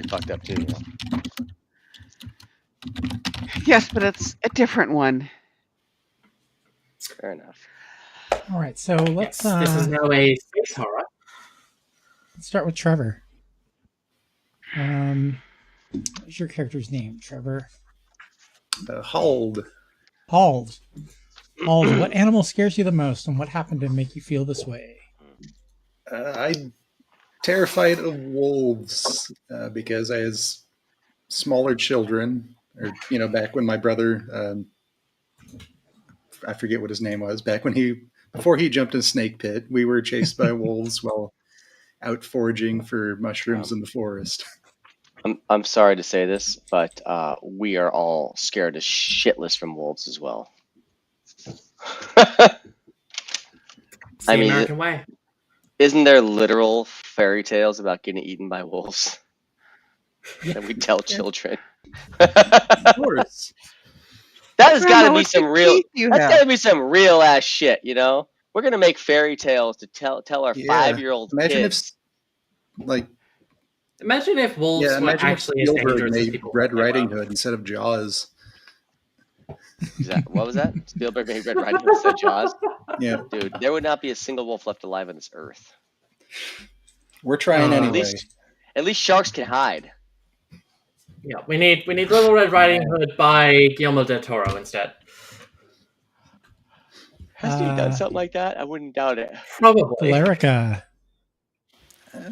fucked up too, you know. Yes, but it's a different one. Fair enough. All right, so let's. This is now a space horror. Let's start with Trevor. What's your character's name, Trevor? Hold. Hald. Hald, what animal scares you the most, and what happened to make you feel this way? I'm terrified of wolves because I was smaller children, or back when my brother, I forget what his name was, before he jumped in a snake pit, we were chased by wolves while out foraging for mushrooms in the forest. I'm sorry to say this, but we are all scared as shitless from wolves as well. It's the American way. Isn't there literal fairy tales about getting eaten by wolves that we tell children? Of course. That has got to be what some teeth real. you That's have. got to be some real ass shit, you know. We're gonna make fairy tales to tell our 5-year-old Imagine kids. Imagine if wolves were imagine if actually as Spielberg dangerous as made people Red think they Riding were. Hood instead of Jaws. What was that? Spielberg made Red Riding Hood instead of Jaws. Yeah, Dude, there would not be a single wolf left alive on this earth. we're trying anyway. At least sharks can hide. Yeah, we need Little Red Riding Hood by Guillermo del Toro instead. Hasn't he done something like that? I wouldn't doubt it. Probably. Valerica.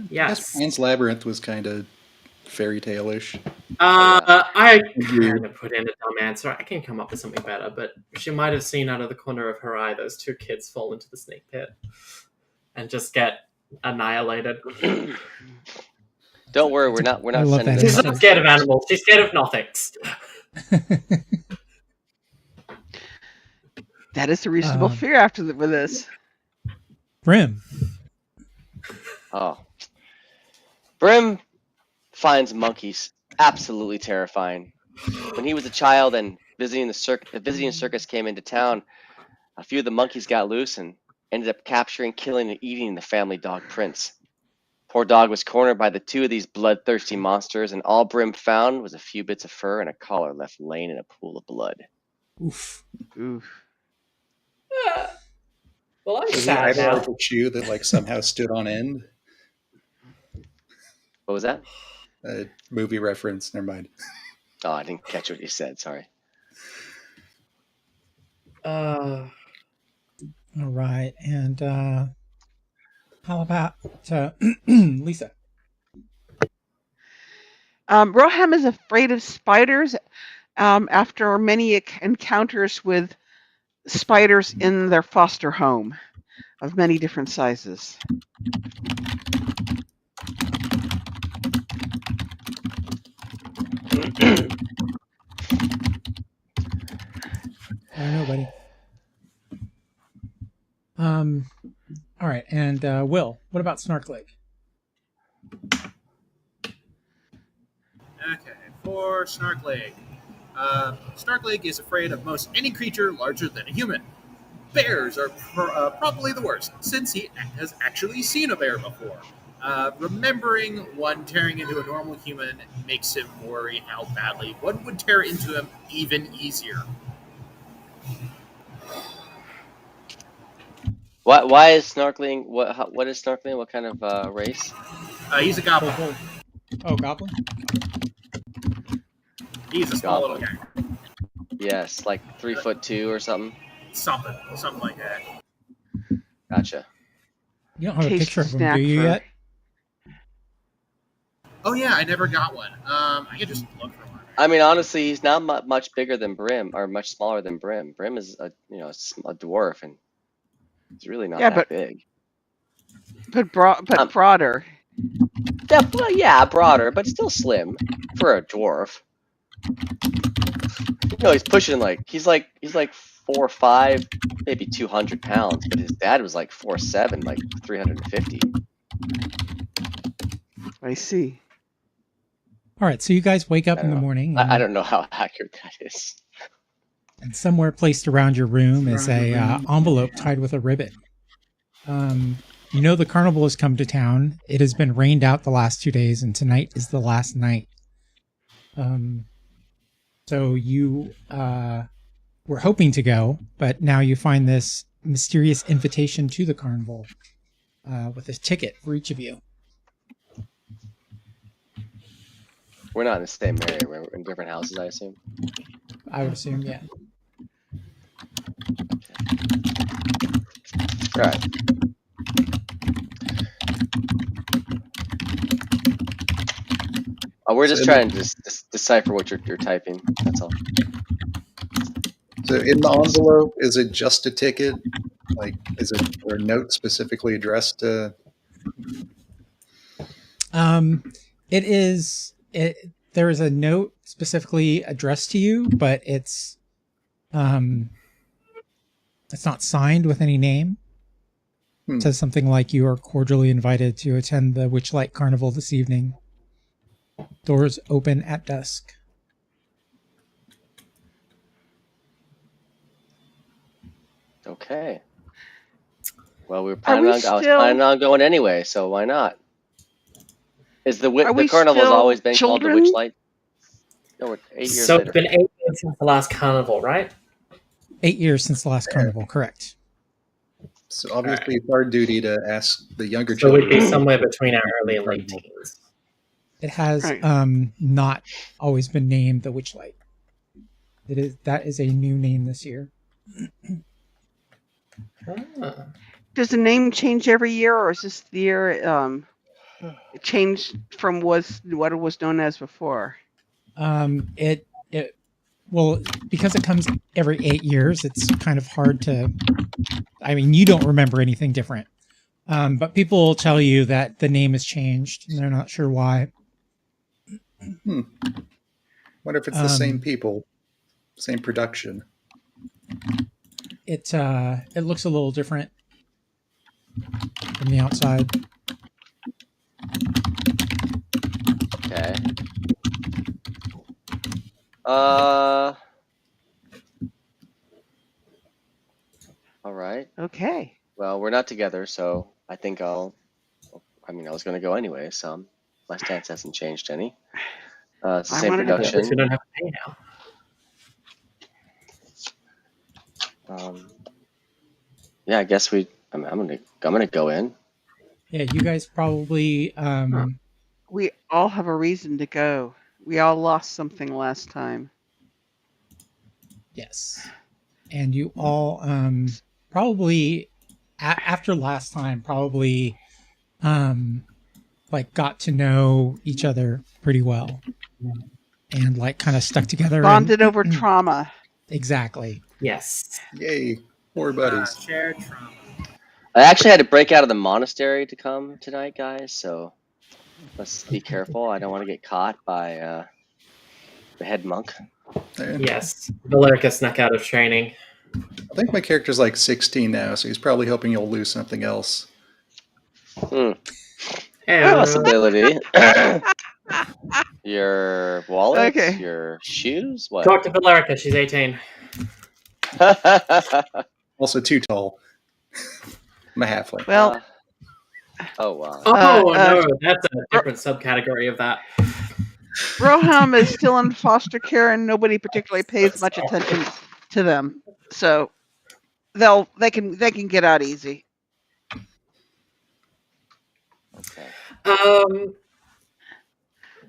Yes. Pan's Labyrinth was kind of fairy tale-ish. I Weird. kind of put in a dumb answer. I can come up with something better, but she might have seen out of the corner of her eye those two kids fall into the snake pit and just get annihilated. Don't worry, we're not I love sending that. this. She's not scared of animals. She's scared of nothings. That is a reasonable fear after with this. Brim. Oh, Brim finds monkeys absolutely terrifying. When he was a child and visiting circus came into town, a few of the monkeys got loose and ended up capturing, killing, and eating the family dog Prince. Poor dog was cornered by the two of these bloodthirsty monsters, and all Brim found was a few bits of fur and a collar left laying in a pool of blood. Oof. Oof. Well, I'm Is it sad either now. like a shoe that somehow stood on end? What was that? Movie reference. Never mind. Oh, I didn't catch what you said. Sorry. All right, and how about Lisa? Roham is afraid of spiders after many encounters with spiders in their foster home of many different sizes. I don't know, buddy. All right, and Will, what about Snarkleg? Okay, for Snarkleg. Snarkleg is afraid of most any creature larger than a human. Bears are probably the worst, since he has actually seen a bear before. Remembering one tearing into a normal human makes him worry how badly one would tear into him even easier. Why is snorkeling? What is snorkeling? What kind of race? He's a goblin. Oh, Goblin? He's a small little Goblin. guy. Yes, like 3'2" or something. Something like that. Gotcha. You don't have a Tasty picture of him, snack do you for- yet? Oh yeah, I never got one. I can just look for one. I mean, honestly, he's not much bigger than Brim, or much smaller than Brim. Brim is a dwarf, and he's really not that big. But broader. Yeah, well, yeah, broader, but still slim for a dwarf. No, he's pushing he's like 4'5", maybe 200 pounds, but his dad was like 4'7", like 350. I see. All right, so you guys wake up I in don't the know. morning. I don't know how accurate that is. And somewhere placed around your room is a envelope tied with a ribbon. You know the carnival has come to town. It has been rained out the last 2 days, and tonight is the last night. So you were hoping to go, but now you find this mysterious invitation to the carnival with a ticket for each of you. We're not in the same area. We're in different houses, I assume. I would assume, yeah. All right. We're just trying to decipher what you're typing. That's all. So in the envelope, is it just a ticket? Like, is it or a note specifically addressed to? It is. There is a note specifically addressed to you, but it's not signed with any name. It says something like, "You are cordially invited to attend the Witchlight Carnival this evening. Doors open at dusk." Okay. Well, I was still- planning on going anyway, so why not? Is the Are we carnival's still always been called the children? Witchlight? No, we're 8 years So later. it's been 8 years since the last carnival, right? 8 years since the last carnival, correct? So obviously, it's our duty to ask the younger So we'd children. be somewhere between our early and late teens. It has Right. not always been named the Witchlight. That is a new name this year. Ah. Does the name change every year, or is this the year it changed from what it was known as before? Well, because it comes every 8 years, it's kind of hard to. I mean, you don't remember anything different, but people will tell you that the name has changed, and they're not sure why. Wonder if it's the same people, same production. It looks a little different from the outside. Okay. All right. Okay. Well, we're not together, so I think I was going to go anyway, so my stance hasn't changed any. It's the I same wanted to go. At least we production. don't have to pay now. Yeah, I guess I'm gonna go in. Yeah, you guys probably. We all have a reason to go. We all lost something last time. Yes, and you all probably after last time probably like got to know each other pretty well, and like kind of stuck together. Bonded over trauma. Exactly. Yes. Yay, more buddies. Shared trauma. I actually had to break out of the monastery to come tonight, guys. So let's be careful. I don't want to get caught by the head monk. Yes. Valerica snuck out of training. I think my character's like 16 now, so he's probably hoping you'll lose something else. Possibility. Your wallet, Okay. your shoes, what? Talk to Valerica. She's 18. Also too tall. I'm a halfling. Well, oh wow. Oh, no. That's a different subcategory of that. Roham is still in foster care, and nobody particularly pays much attention to them. So they can get out easy. Okay.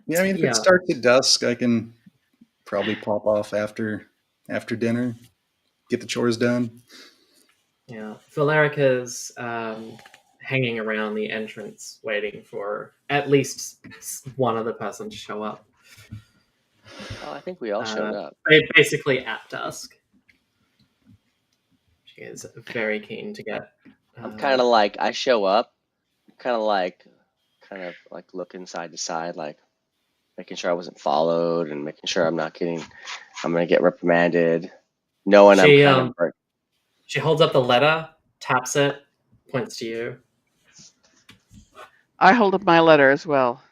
Yeah, I mean, if Yeah. it starts at dusk, I can probably pop off after dinner, get the chores done. Yeah. Valerica's hanging around the entrance waiting for at least one other person to show up. Oh, I think we all showed up. Basically at dusk. She is very keen to get. I'm kind of like I show up, kind of like looking side to side, like making sure I wasn't followed and making sure I'm gonna get reprimanded, knowing She, I'm kind of. She holds up the letter, taps it, points to you. I hold up my letter as well.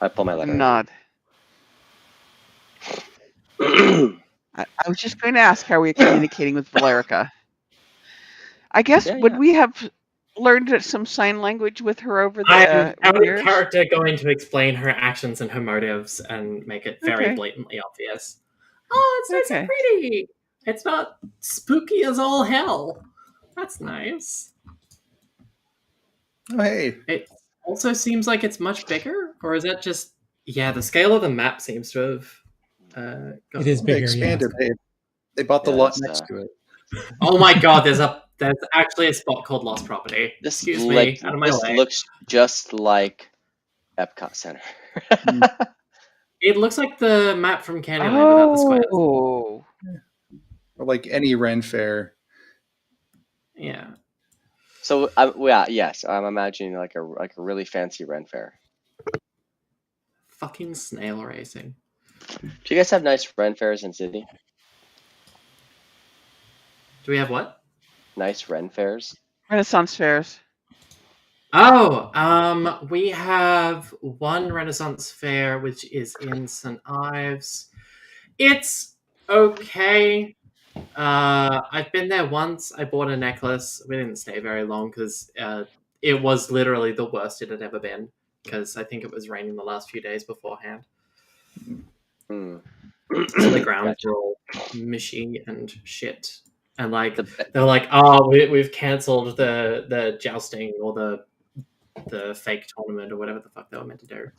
I pull my letter. Nod. I was just going to ask how we're communicating with Valerica. I guess Yeah, would yeah. we have learned some sign language with her over I'm the out of years? character going to explain her actions and her motives and make it very Okay. blatantly obvious. Oh, it's nice and Okay. pretty. It's not spooky as all hell. That's nice. Oh, hey. It also seems like it's much bigger, or is that just... Yeah, the scale of the map seems to have It is gotten- bigger, They expanded. yeah. They bought the Yeah, lot it's, next to it. Oh my god, there's actually a spot called Lost Property. This Excuse me, like out of my this way. looks just like Epcot Center. It looks like the map from Candyland without the squares. Oh. Or like any Ren fair. Yeah. So yes, I'm imagining like a really fancy Ren fair. Fucking snail racing. Do you guys have nice Ren fairs in Sydney? Do we have what? Nice Ren fairs? Renaissance fairs. Oh, we have one Renaissance fair which is in St. Ives. It's okay. I've been there once. I bought a necklace. We didn't stay very long because it was literally the worst it had ever been. Because I think it was raining the last few days beforehand. Hmm. So the grounds Gotcha. were all mushy and shit. And like The- they're like, oh, we've cancelled the jousting or the fake tournament or whatever the fuck they were meant to do.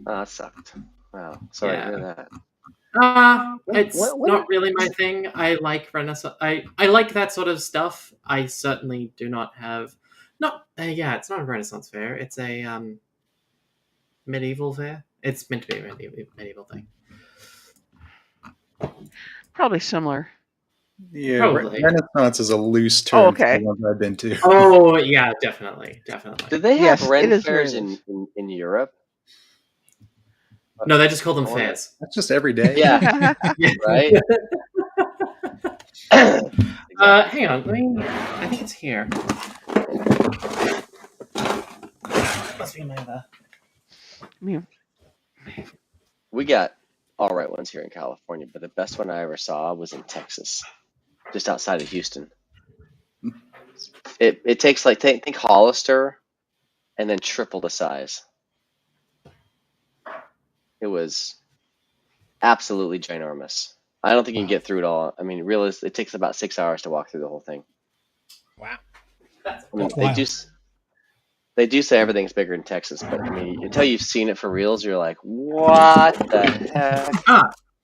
Oh, that sucked. Wow. Sorry to hear that. It's what- not really my thing. I like Renaissance. I like that sort of stuff. I certainly do not have. Not it's not a Renaissance fair. It's a medieval fair. It's meant to be a medieval thing. Probably similar. Yeah, Probably. Renaissance is a loose term okay. for the ones I've been to. Oh yeah, definitely. Do they have Yes, it Ren is fairs very in Europe? No, they just call them I wonder- fairs. That's just every day. Yeah, right? Hang on. I think it's here. Must be in my other. Yeah. We got all right ones here in California, but the best one I ever saw was in Texas, just outside of Houston. It takes like think Hollister, and then triple the size. It was absolutely ginormous. I don't think you can get through it all. I mean, realistically, it takes about 6 hours to walk through the whole thing. Wow. That's I mean, That's they do say everything's bigger in Texas, but I mean, until you've seen it for reals, you're like, what the heck?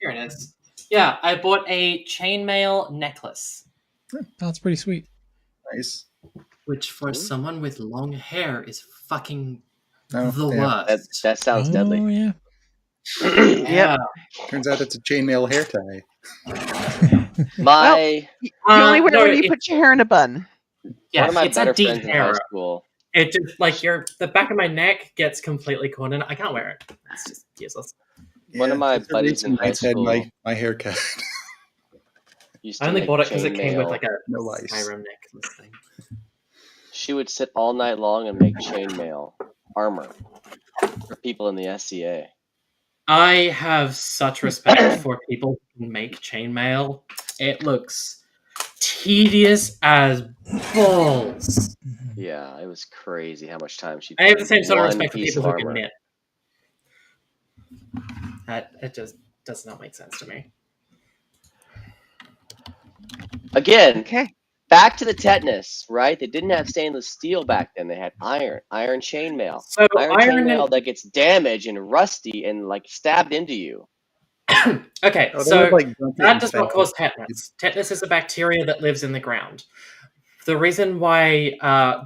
Here it is. Yeah, I bought a chainmail necklace, That's pretty sweet. Nice. which for someone with long hair is fucking Oh, the yeah. worst. That sounds deadly. Oh, yeah. Yeah. Turns out it's a chainmail hair tie. My You only wear it no, when you it- put your hair in a bun. Yeah, one of my it's a better deep friends in high hair. school. It just like the back of my neck gets completely caught in it. I can't wear it. It's just useless. One of my there's a buddies reason in high Knight's had school my haircut. Used I to only make bought it because it came with chainmail. like a No ice. Skyrim necklace thing. She would sit all night long and make chainmail armor for people in the SCA. I have such respect for people who can make chainmail. It looks tedious as balls. Yeah, it was crazy how much time she. I have the same sort of one respect for piece people of who can armor. knit. It just does not make sense to me. Again, Okay. back to the tetanus, right? They didn't have stainless steel back then. They had iron chainmail. So Iron chainmail that gets damaged and rusty and like stabbed into you. Okay, Oh, they so would, like, dump it that in does not fat. cause tetanus. Tetanus is a bacteria that lives in the ground. The reason why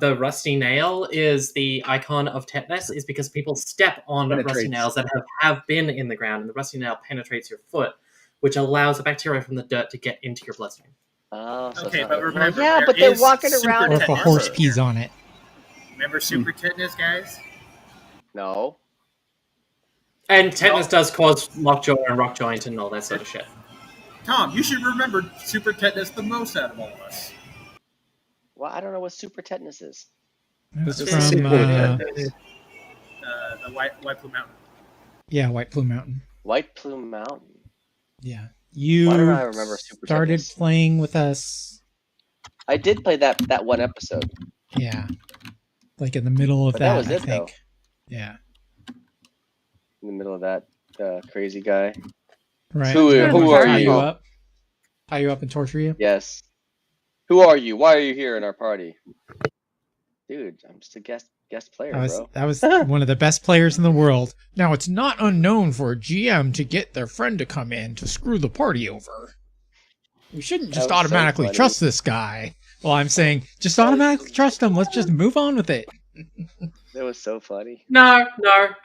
the rusty nail is the icon of tetanus is because people step on rusty Penetrates. nails that have been in the ground, and the rusty nail penetrates your foot, which allows a bacteria from the dirt to get into your bloodstream. Oh, so Okay, it's but not- remember, yeah, there but they're is walking super around Or in if a tetanus. horse armor. pees on it. Remember super tetanus, guys? No. And tetanus does cause lockjaw and rock joint and all that sort of shit. Tom, you should remember super tetanus the most out of all of us. Well, I don't know what super tetanus is. It's This is from, sequel to The White Blue Mountain. yeah, White Plume Mountain. White Plume Mountain. Yeah. You Why don't I remember Super started Tetanus? playing with us I did play that one episode. Yeah. Like in the middle of But that that, was I it, think. though. Yeah. In the middle of that crazy guy. Right. Who They're gonna are tie you? Tie you up and torture you. Yes. Who are you? Why are you here in our party? Dude, I'm just a guest player, bro. That was one of the best players in the world. Now, it's not unknown for a GM to get their friend to come in to screw the party over. We shouldn't just That was so automatically funny. trust this guy. Well, I'm saying just automatically trust him. Let's just move on with it. That was so funny. No,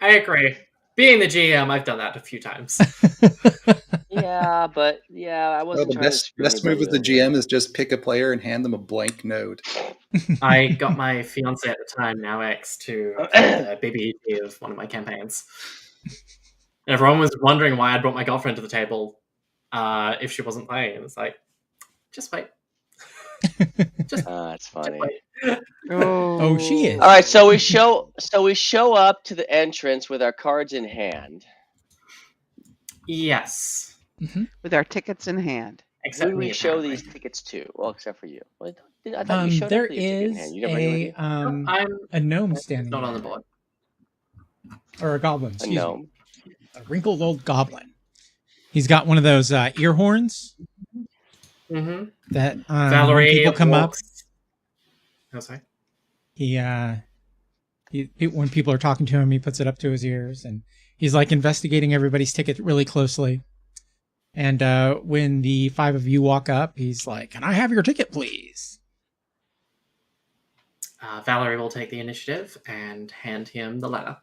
I agree. Being the GM, I've done that a few times. Yeah, but I Well, wasn't the trying to screw best move anybody with the over. GM is just pick a player and hand them a blank note. I got my fiance at the time, now ex, to play the WBtW of one of my campaigns. And everyone was wondering why I brought my girlfriend to the table if she wasn't playing. And it's like, just wait. That's funny. Wait. Oh, she is. All right, so we show up to the entrance with our cards in hand. Yes. With our tickets in hand. Who Except do me, we show apparently. these tickets to? Well, except for you. Well, I thought you showed There up with your ticket in is hand. You never knew a gnome standing It's not on the there. board. Or a goblin, a excuse me. gnome. A wrinkled old goblin. He's got one of those ear horns Mm-hmm. that Valerie when people come walks... Oh, sorry. he when people are talking to him, he puts it up to his ears, and he's like investigating everybody's ticket really closely. And when the 5 of you walk up, he's like, "Can I have your ticket, please?" Valerie will take the initiative and hand him the letter.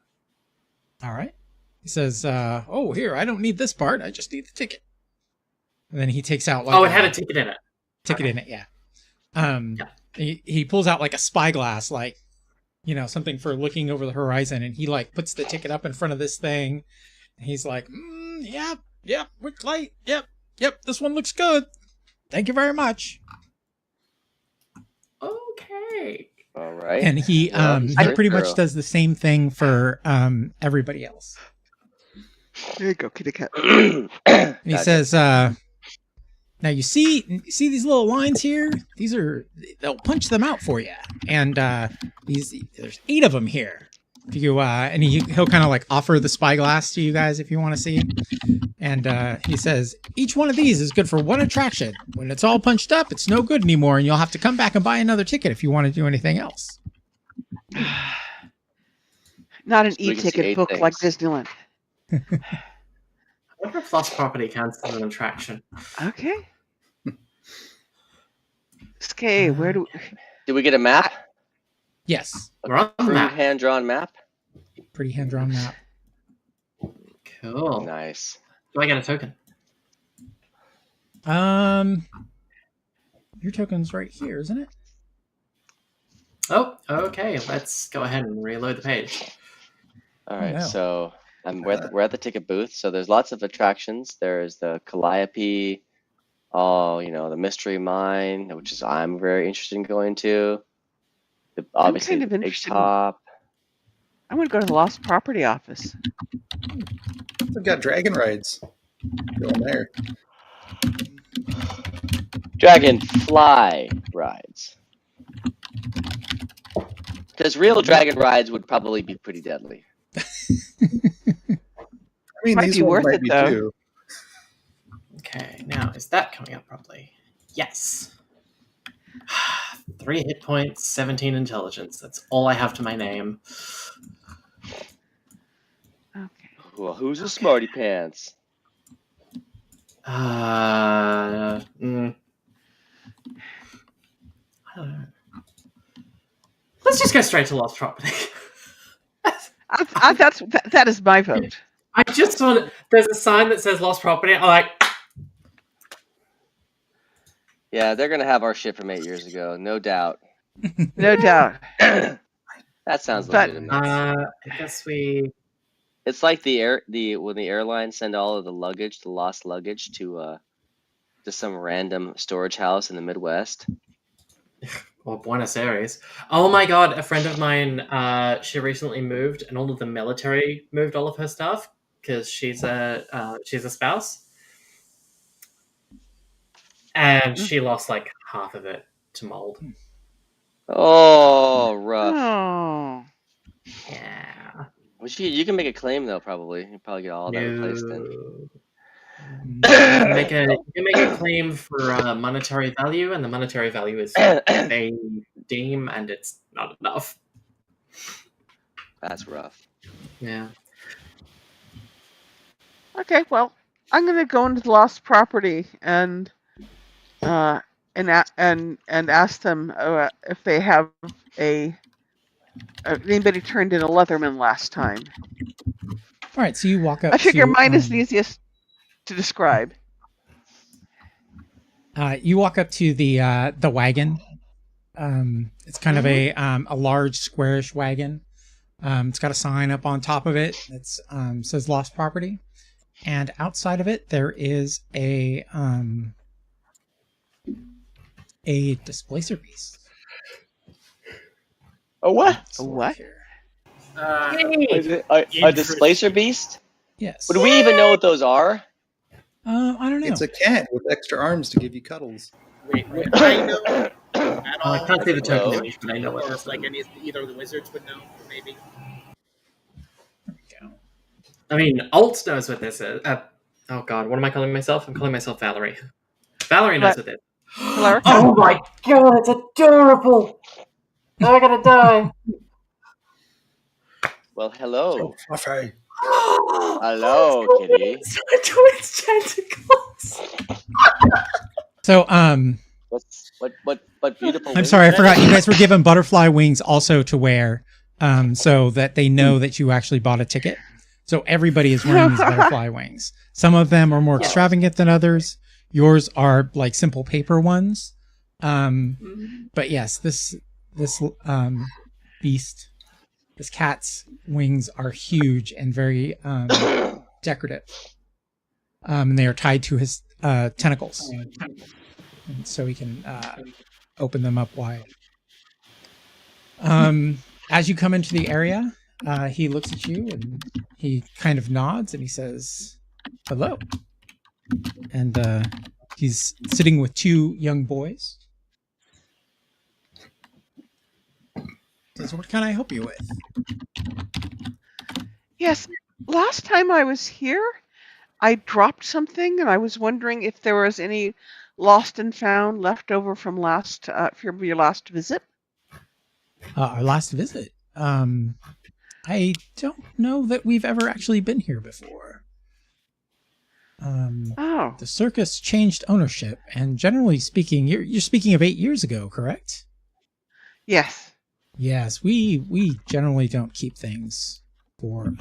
All right. He says, "Oh, here, I don't need this part. I just need the ticket." And then he takes out like Oh, it had a ticket in it. ticket Okay. in it, yeah. He pulls out like a spyglass, like, you know, something for looking over the horizon, and he like puts the ticket up in front of this thing. And he's like, "Yep, Witchlight, yep, this one looks good. Thank you very much." Okay. All right. And he Well, he's he very pretty much thorough. does the same thing for everybody else. There you go, kitty cat. And he Gotcha. says, "Now you see these little lines here? They'll punch them out for you. And there's 8 of them here. If you and he'll kind of like offer the spyglass to you guys if you want to see. And he says, each one of these is good for 1 attraction. When it's all punched up, it's no good anymore, and you'll have to come back and buy another ticket if you want to do anything else." Not an So we can see e-ticket 8 book like things. Disneyland. I wonder if lost property counts as an attraction. Okay. Okay, where do Did we get a map? Yes, We're on the Crude map. hand-drawn map? pretty hand-drawn map. Cool. Nice. Do I get a token? Your token's right here, isn't it? Oh, okay. Let's go ahead and reload the page. All right, no. so we're at the ticket booth. So there's lots of attractions. There's the Calliope, the Mystery Mine, which is I'm very interested in going to. Obviously, kind of the Big interested in- Top. I want to go to the lost property office. They've got dragon rides. Go in there. Dragonfly rides. Because real dragon rides would probably be pretty deadly. I mean, Might these be ones worth might it, be though. too. Okay, now is that coming up properly? Yes. 3 hit points, 17 intelligence. That's all I have to my name. Okay. Well, who's a smarty pants? I don't know. Let's just go straight to lost property. That is my vote. I just want. There's a sign that says lost property. I'm like, Yeah, they're gonna have our shit from 8 years ago, no doubt. No doubt. That sounds But- legitimate. I guess we. It's like when the airlines send all of the luggage, the lost luggage, to some random storage house in the Midwest. Or Buenos Aires. Oh my god, a friend of mine, she recently moved, and all of the military moved all of her stuff because she's a spouse, and she lost like half of it. to mold. Oh, rough. Oh. Yeah. Which you can make a claim though. Probably you probably get all of that replaced. Then. You can make a claim for monetary value, and the monetary value is what they deem, and it's not enough. That's rough. Yeah. Okay, well, I'm gonna go into the lost property and ask them if they have anybody turned in a Leatherman last time. All right, so you walk up. I figure to, mine is the easiest to describe. You walk up to the wagon. It's kind of a large squarish wagon. It's got a sign up on top of it that says lost property, and outside of it there is a displacer beast. A what? A what? Is it a displacer beast? Yes. Would we even know what those are? I don't know. It's a cat with extra arms to give you cuddles. Wait, would I know at all? I can't say the Hello? token image, but I know what Or it's if like either of the wizards would know, maybe. I mean, Alt knows what this is. Oh god, what am I calling myself? I'm calling myself Valerie. Valerie knows what this is. Valerica? Oh my god, it's adorable! Now I gotta die. Well, hello. So fluffy. Hello, kitty. Twitch tentacles. So What beautiful. I'm sorry, I forgot. You guys were given butterfly wings also to wear, so that they know that you actually bought a ticket. So everybody is wearing these butterfly wings. Some of them are more extravagant than others. Yours are like simple paper ones. But yes, this beast, this cat's wings are huge and very decorative. And they are tied to his tentacles, and so he can open them up wide. As you come into the area, he looks at you and he kind of nods and he says, "Hello." And he's sitting with two young boys. Says, "What can I help you with?" Yes. Last time I was here, I dropped something, and I was wondering if there was any lost and found left over from your last visit. Our last visit. I don't know that we've ever actually been here before. Oh, The circus changed ownership, and generally speaking, you're speaking of 8 years ago, correct? yes. Yes, we generally don't keep things for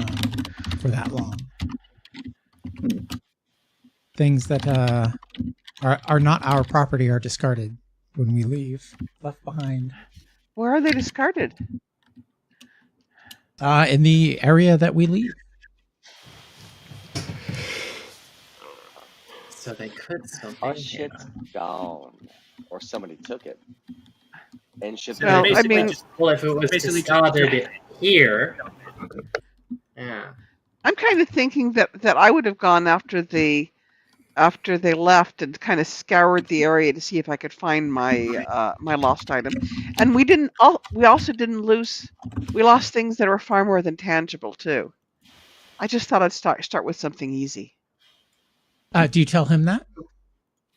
that long. Things that are not our property are discarded when we leave, left behind. Where are they discarded? In the area that we leave. So they could still Our be shit's gone, or somebody took it and shipped So it. Well, I basically mean- just Well, if it was basically discarded here, yeah. I'm kind of thinking that I would have gone after they left and kind of scoured the area to see if I could find my my lost item. And we also didn't lose. We lost things that were far more than tangible too. I just thought I'd start with something easy. Do you tell him that?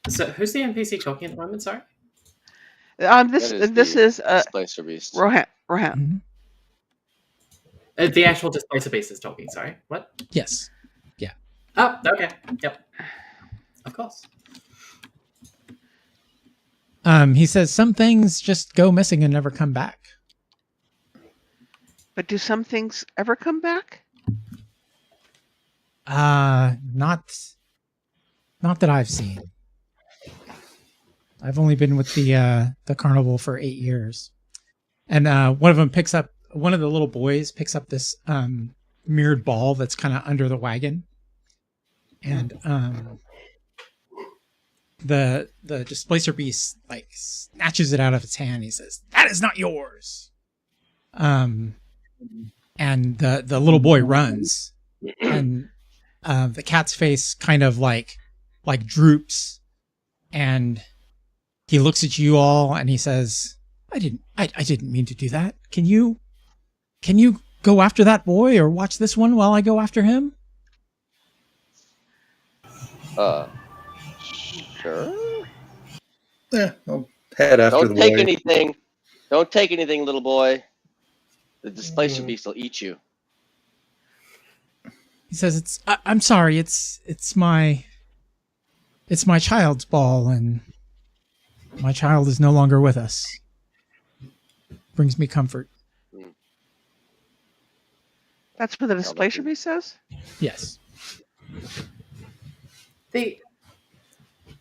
So who's the NPC talking at the moment? Sorry. This is Displacer beast. Rohan. Mhm. The actual displacer beast is talking. Sorry. What? Yes. Oh, okay. Yep. Of course. He says some things just go missing and never come back. But do some things ever come back? Not that I've seen. I've only been with the carnival for 8 years, and one of the little boys picks up this mirrored ball that's kind of under the wagon, and the displacer beast like snatches it out of its hand. He says, "That is not yours." And the little boy runs, and the cat's face kind of like droops, and he looks at you all and he says, I didn't mean to do that. Can you go after that boy or watch this one while I go after him? Sure. Yeah, I'll head after Don't the take boy. anything. Don't take anything, little boy. The displacer beast will eat you. He says, I'm sorry, it's my child's ball and my child is no longer with us. Brings me comfort. That's what the displacer beast says? Yes.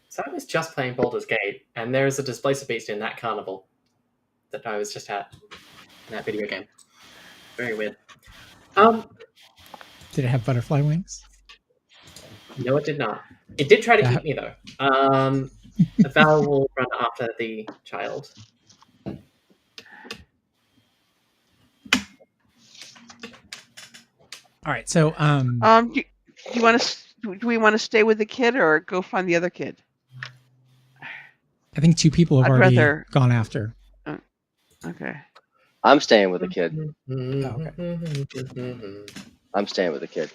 So I was just playing Baldur's Gate, and there is a displacer beast in that carnival that I was just at in that video game. Very weird. Did it have butterfly wings? No, it did not. It did try to eat me though. Val will run after the child. All right. So, Do we want to stay with the kid or go find the other kid? I think 2 people have I'd already rather- gone after. Okay. I'm staying with the kid. Okay. I'm staying with the kid.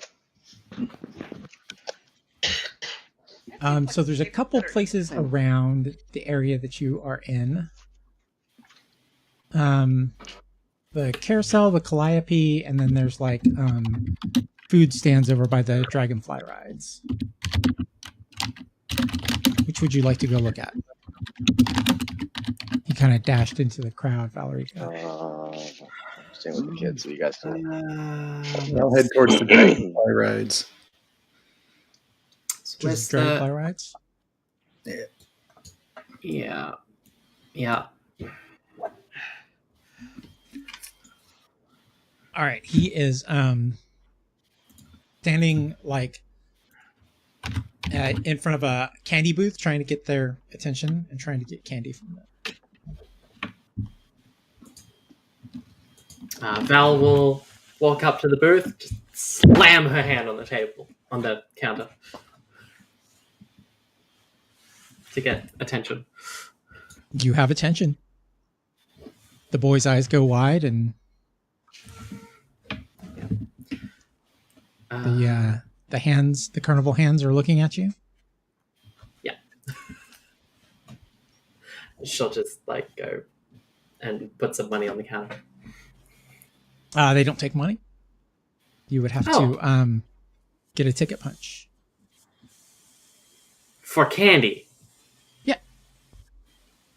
So there's a couple places around the area that you are in. The carousel, the calliope, and then there's like food stands over by the dragonfly rides. Which would you like to go look at? He kind of dashed into the crowd, Valerie. I'm staying with the kid, so you guys can. I'll head towards the dragonfly rides. Just dragonfly rides? Yeah. Yeah. All right, he is standing like in front of a candy booth, trying to get their attention and trying to get candy from them. Val will walk up to the booth, just slam her hand on the table, on the counter, to get attention. You have attention. The boy's eyes go wide, and the hands, the carnival hands, are looking at you. Yeah. She'll just like go and put some money on the counter. They don't take money. You would have to get a ticket punch. For candy? Yeah.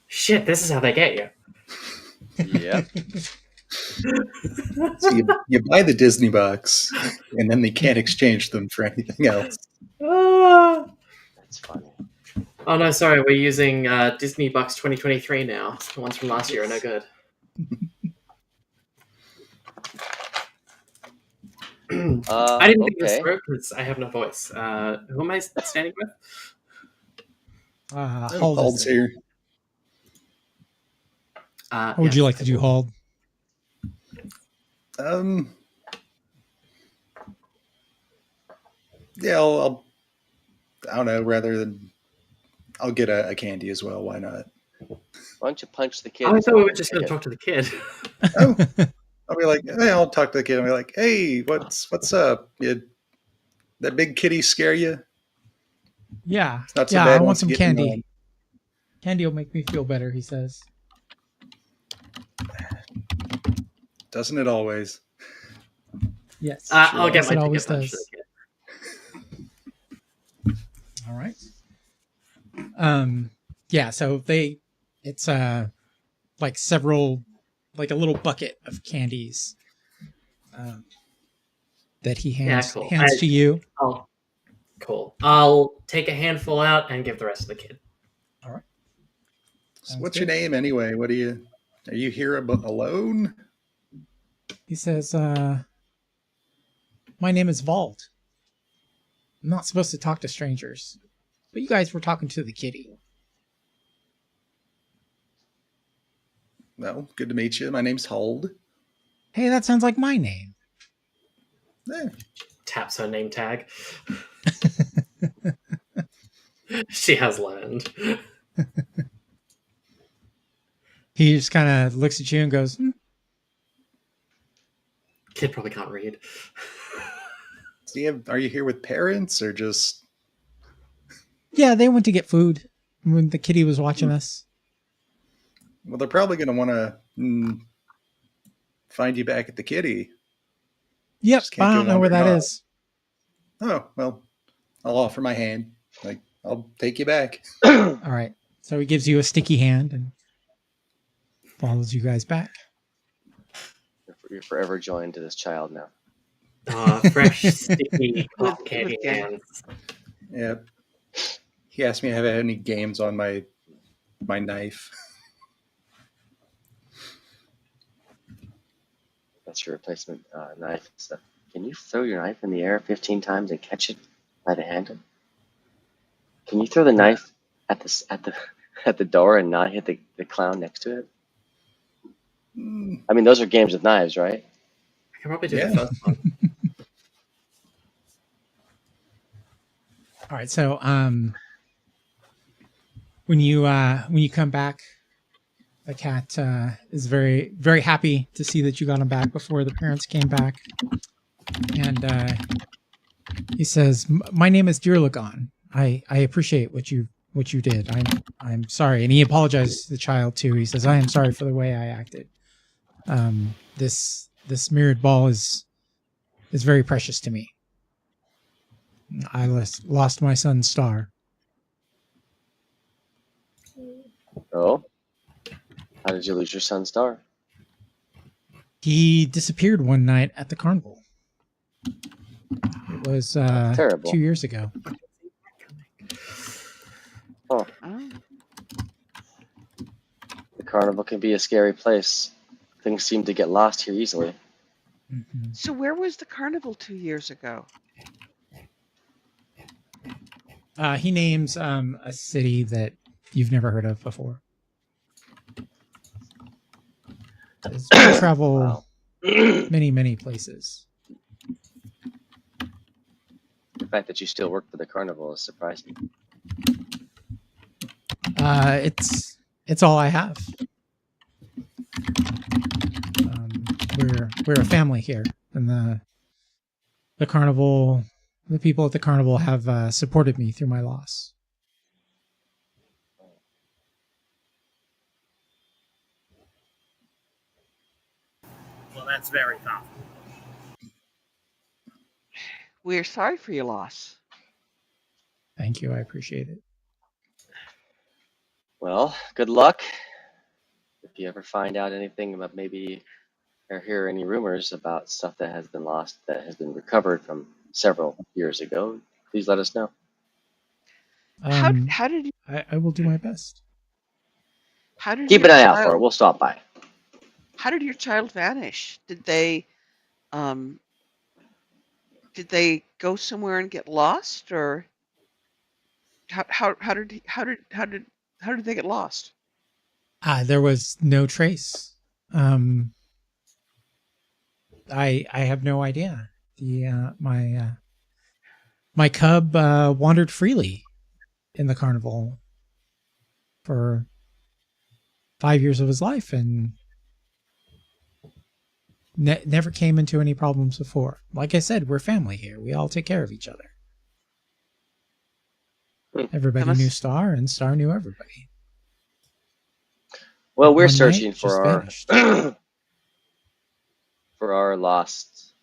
Shit, this is how they get you. Yep. So you buy the Disney box, and then they can't exchange them for anything else. That's funny. Oh no, sorry, we're using Disney Bucks 2023 now. The ones from last year are no good. I didn't think this through because I have no voice. Who am I standing with? Hold's here. What would you like to do, Hold? Yeah, I don't know. Rather than, I'll get a candy as well. Why not? Why don't you punch the kid? I thought we were just going to talk to the kid. Oh, I'll be like, hey, I'll talk to the kid. I'll be like, hey, what's up? That big kitty scare you? Yeah. Not so yeah, bad I want once some you get in candy. on. Candy will make me feel better, he says. Doesn't it always? Yes. I'll get Yes, my it ticket always punch does. for the kid. All right. Yeah, so it's like several, like a little bucket of candies that he hands cool. to you. Oh, cool. I'll take a handful out and give the rest to the kid. All right. So what's your name anyway? Are you here alone? He says, my name is Vault. I'm not supposed to talk to strangers, but you guys were talking to the kitty. Well, good to meet you. My name's Hold. Hey, that sounds like my name. Taps her name tag. She has learned. He just kind of looks at you and goes, Kid probably can't read. Are you here with parents or just? yeah, they went to get food when the kitty was watching us. Well, they're probably going to want to find you back at the kitty. Yep, Just can't I go don't know where that wandering is. Oh, well, I'll offer my hand. Like, I'll take you back. All right. So he gives you a sticky hand and follows you guys back. You're forever joined to this child now. Fresh, sticky, With candy game. hands. Yeah. He asked me if I had any games on my knife. That's your replacement knife and stuff. Can you throw your knife in the air 15 times and catch it by the handle? Can you throw the knife at the door and not hit the clown next to it? I mean, those are games with knives, right? I can probably do Yeah. the first one. All right. So when you come back, the cat is very, very happy to see that you got him back before the parents came back. And he says, "My name is Dearlagon. I appreciate what you did. I'm sorry." And he apologizes to the child too. He says, "I am sorry for the way I acted. This mirrored ball is very precious to me. I lost my son's star." Oh, how did you lose your son's star? He disappeared one night at the carnival. It was terrible. 2 years ago. Oh, Oh. the carnival can be a scary place. Things seem to get lost here easily. Mhm. So where was the carnival 2 years ago? He names a city that you've never heard of before. Says, "We travel Wow. many, many places." The fact that you still work for the carnival is surprising. It's all I have. We're a family here, and the carnival, the people at the carnival have supported me through my loss. Well, that's very thoughtful. We're sorry for your loss. Thank you, I appreciate it. Well, good luck. If you ever find out anything about maybe or hear any rumors about stuff that has been lost that has been recovered from several years ago, please let us know. How did you, I will do my best. how did Keep your an eye out for it. child We'll stop by. how did your child vanish? Did they go somewhere and get lost, or how did they get lost? There was no trace. I have no idea. My cub wandered freely in the carnival for 5 years of his life and never came into any problems before. Like I said, we're family here. We all take care of each other. Everybody That knew must- Star, and Star knew everybody. Well, we're One searching night, for just our vanished. for our lost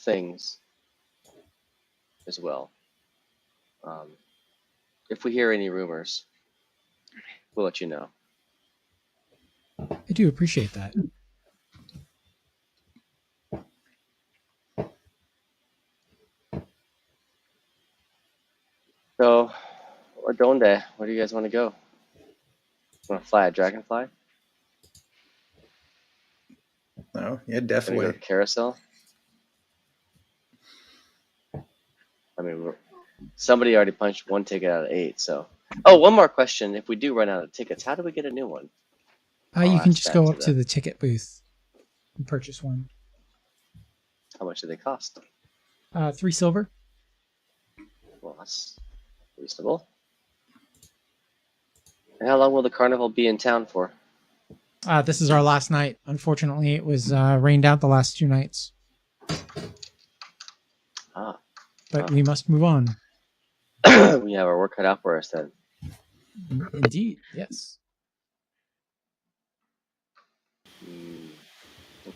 things as well. If we hear any rumors, we'll let you know. I do appreciate that. So, we're going there. Where do you guys want to go? Want to fly a dragonfly? Oh, yeah, Want to go definitely. to carousel? I mean, somebody already punched one ticket out of 8, so. Oh, one more question. If we do run out of tickets, how do we get a new one? You I'll can ask just that go to up to the ticket booth and purchase one. How much do they cost? 3 silver. Well, that's reasonable. And how long will the carnival be in town for? This is our last night. Unfortunately, it was rained out the last 2 nights. Ah, But we must move on. we have our work cut out for us then. Indeed, yes. Okay.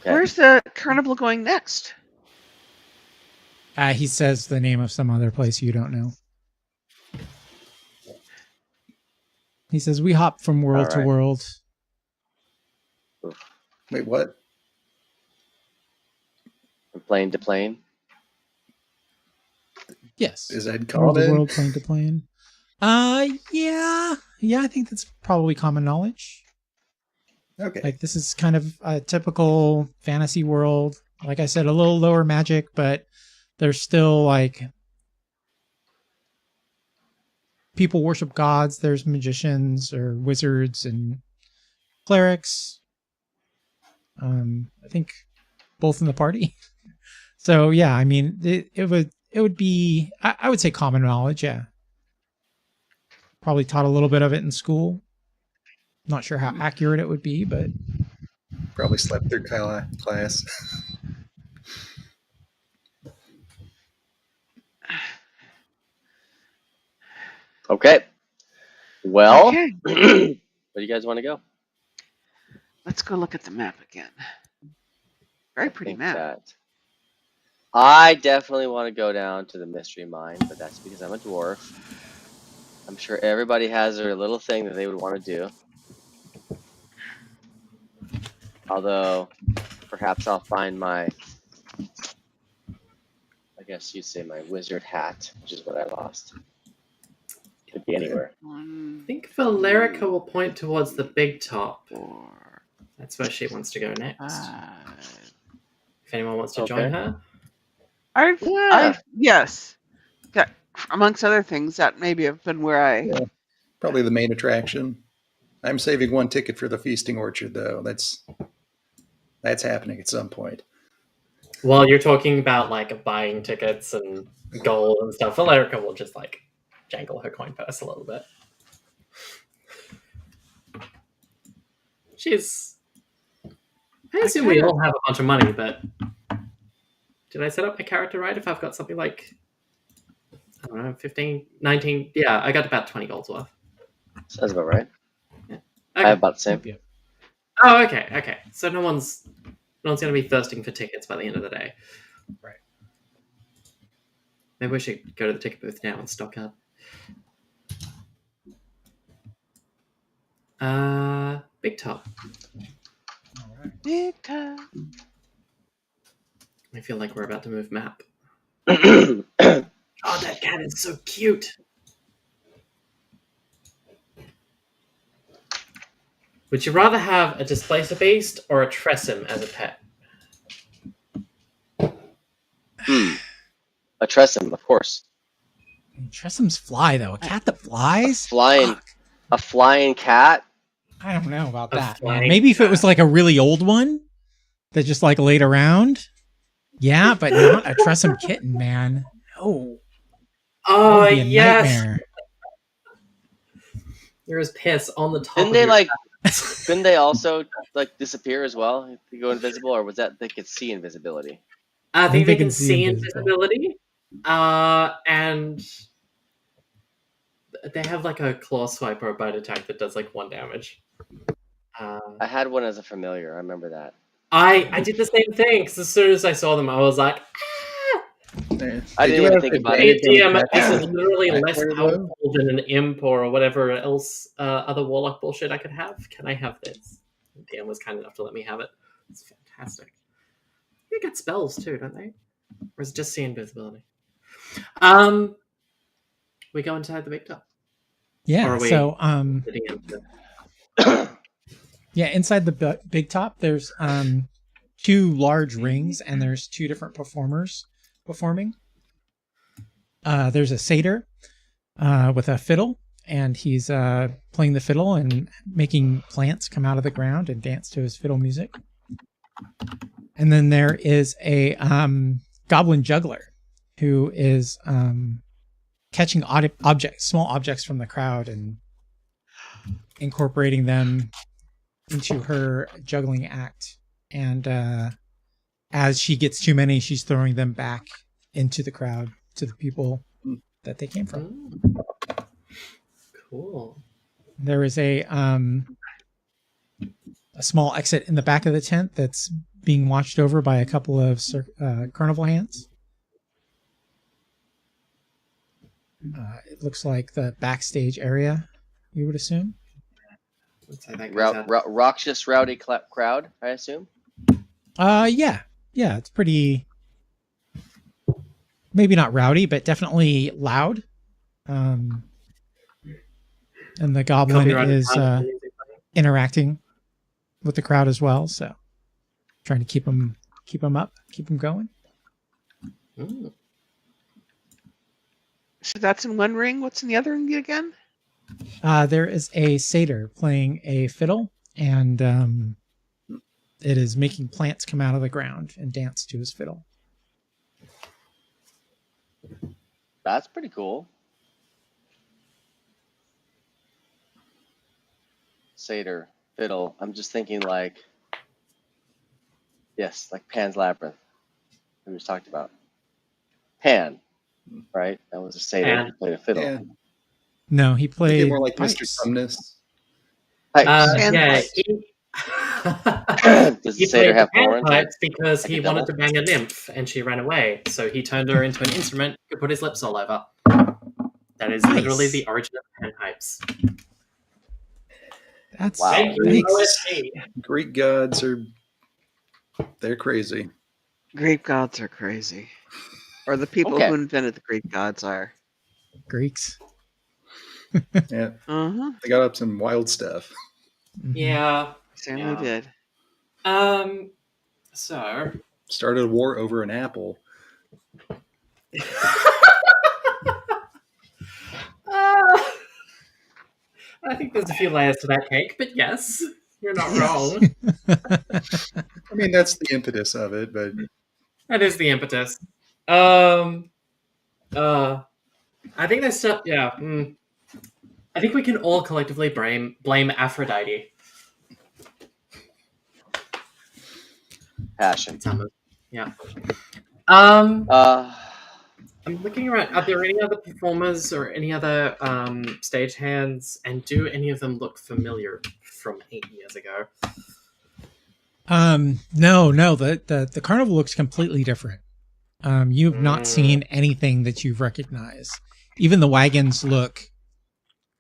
Where's the carnival going next? He says the name of some other place you don't know. He says, we hop from world to Alright. world. Wait, what? From plane to plane? Yes. Is that World to common? world, plane to plane. Yeah. Yeah, I think that's probably common knowledge. Okay. Like, this is kind of a typical fantasy world. Like I said, a little lower magic, but there's still, like, people worship gods. There's magicians or wizards and clerics. I think both in the party. So, yeah, I mean, it would be, I would say common knowledge, yeah. Probably taught a little bit of it in school. Not sure how accurate it would be, but Probably slept through class. Okay. Well, Okay. where do you guys want to go? Let's go look at the map again. Very pretty Think map. that I definitely want to go down to the mystery mine, but that's because I'm a dwarf. I'm sure everybody has their little thing that they would want to do. Although, perhaps I'll find my, I guess you'd say my wizard hat, which is what I lost. Could be anywhere. I 1, think Valerica will point towards the big top. 4, That's where she wants to go next. 5. If anyone wants to join Okay. her. Yeah. Yes. That, amongst other things, that maybe have been where I. Yeah. Probably the main attraction. I'm saving 1 ticket for the feasting orchard, though. That's happening at some point. While you're talking about like buying tickets and gold and stuff, Valerica will just like jangle her coin purse a little bit. She's. I assume we all have a bunch of money, but did I set up my character right if I've got something like, I don't know, 15, 19? Yeah, I got about 20 golds worth. Sounds about right. Okay. I have about the same. Yep. Oh, okay. So no one's going to be thirsting for tickets by the end of the day. Right. Maybe we should go to the ticket booth now and stock up. Big top. All right. Big time. I feel like we're about to move map. Okay. Oh, that cat is so cute. Would you rather have a displacer beast or a Tressym as a pet? A Tressym, of course. Tressums fly, though. A cat that flies? Flying. Fuck. A flying cat? I don't know about A that, man. flying Maybe if it was cat. like a really old one that just like laid around. Yeah, but not a Tressum kitten, man. No. That Oh, would be a yes. nightmare. There is piss on the top Didn't of they your like? Couldn't they also like disappear as well? If they go invisible, or was that they could see invisibility? I think they can see see invisible. invisibility. And they have like a claw swipe or a bite attack that does like 1 damage. I had one as a familiar. I remember that. I did the same thing because as soon as I saw them, I was like, ah! I didn't even think about it. Hey, DM, this is literally Back less there, though. powerful than an imp or whatever else other warlock bullshit I could have. Can I have this? And DM was kind enough to let me have it. It's fantastic. They got spells too, don't they? Or is it just see invisibility? We go inside the big top. Yeah, Or are we- so Getting into yeah, inside the big top, there's 2 large rings, and there's 2 different performers performing. There's a satyr with a fiddle, and he's playing the fiddle and making plants come out of the ground and dance to his fiddle music. And then there is a goblin juggler who is catching small objects from the crowd and incorporating them into her juggling act. And as she gets too many, she's throwing them back into the crowd to the people that they came from. Cool. There is a small exit in the back of the tent that's being watched over by a couple of carnival hands. It looks like the backstage area, you would assume. Raucous, rowdy crowd, I assume. Yeah, it's pretty. Maybe not rowdy, but definitely loud. And the goblin is interacting with the crowd as well, so trying to keep them up, keep them going. Mm. So that's in one ring. What's in the other ring again? There is a satyr playing a fiddle, and it is making plants come out of the ground and dance to his fiddle. That's pretty cool. Satyr, fiddle. I'm just thinking like Pan's Labyrinth. We just talked about. Pan, right? That was a satyr who played a fiddle. Yeah. No, he played More like pipes. Mr. Tumnus. Pipes. Yeah, Does he the satyr played have the horns? panpipes because Like he a wanted devil? to bang a nymph and she ran away. So he turned her into an instrument, could put his lips all over. That is literally Nice. the origin of panpipes. That's Wow. Thank you, nice. OSG. Greek gods they're crazy. Greek gods are crazy. Or the people Okay. who invented the Greek gods are. Greeks. Yeah, Uh-huh. they got up some wild stuff. Mhm. Yeah. Certainly Yeah. did. So Started a war over an apple. I think there's a few layers to that cake, but yes, you're not wrong. I mean, that's the impetus of it, but That is the impetus. I think there's stuff. Yeah. I think we can all collectively blame Aphrodite. Passion. Yeah. Uh, I'm looking around. Are there any other performers or any other stagehands, and do any of them look familiar from 8 years ago? No. The carnival looks completely different. You've not seen anything that you've recognized. Even the wagons look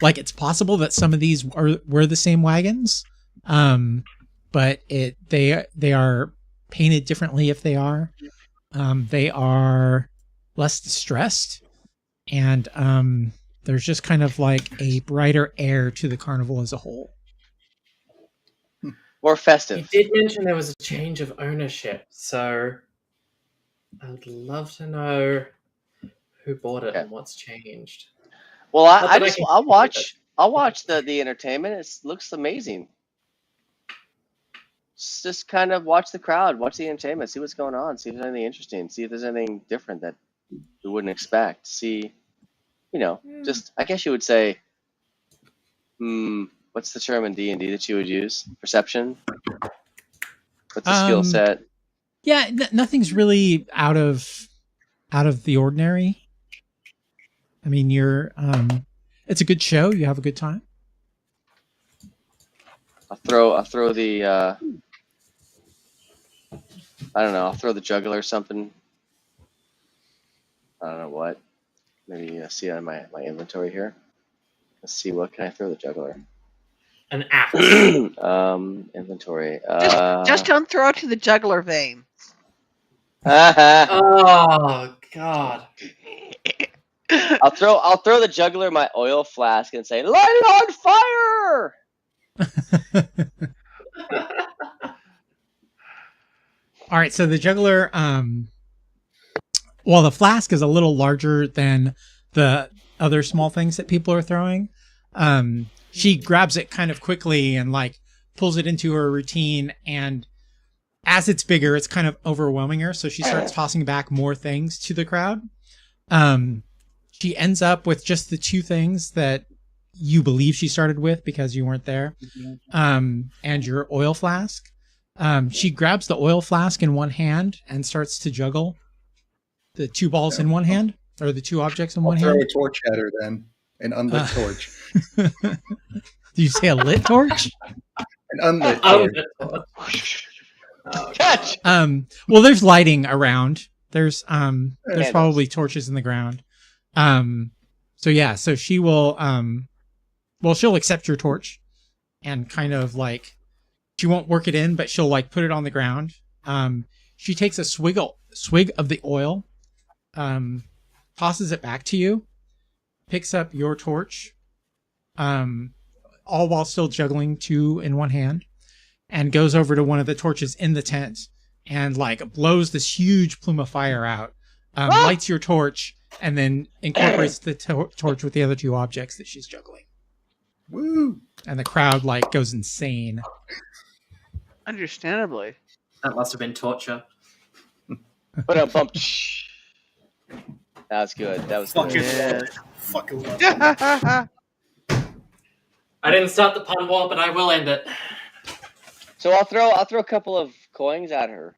like it's possible that some of these were the same wagons. But they are painted differently if they are. They are less distressed, and there's just kind of like a brighter air to the carnival as a whole. more You festive. did mention there was a change of ownership, so I would love to know who bought it and what's changed. Well, Not that I'll can watch the entertainment. It looks amazing. Just kind of watch the crowd, watch the entertainment, see what's going on, see if there's anything interesting, see if there's anything different that we wouldn't expect. See, just I guess you would say, what's the term in D&D that you would use? Perception. What's the skill set? Yeah, nothing's really out of the ordinary. I mean, it's a good show. You have a good time. I'll throw the I don't know. I'll throw the juggler or something. I don't know what. Maybe see on my inventory here. Let's see, what can I throw the juggler? An axe. Inventory. Just don't throw it to the juggler vein. Oh God. I'll throw the juggler my oil flask and say, "Light it on fire!" All right, so the juggler, while the flask is a little larger than the other small things that people are throwing, she grabs it kind of quickly and like pulls it into her routine. And as it's bigger, it's kind of overwhelming her. So she starts tossing back more things to the crowd. She ends up with just the two things that you believe she started with because you weren't there, and your oil flask. She grabs the oil flask in one hand and starts to juggle the two balls in one hand, or the two objects in I'll one throw hand. a torch at her then. An unlit torch. Did you say a lit torch? An unlit Oh, torch. Catch! Well, there's lighting around. There's Candles. probably torches in the ground. So she will she'll accept your torch and kind of like, she won't work it in, but she'll like put it on the ground. She takes a swig of the oil, tosses it back to you, picks up your torch, all while still juggling two in one hand, and goes over to one of the torches in the tent and like blows this huge plume of fire out, lights your torch, and then incorporates the torch with the other two objects that she's juggling. Woo! And the crowd like goes insane. Understandably. That must have been torture. But a bump. That was good. That was Fucking good. love it. Fucking love it. Yeah. I didn't start the pun war, but I will end it. So I'll throw a couple of coins at her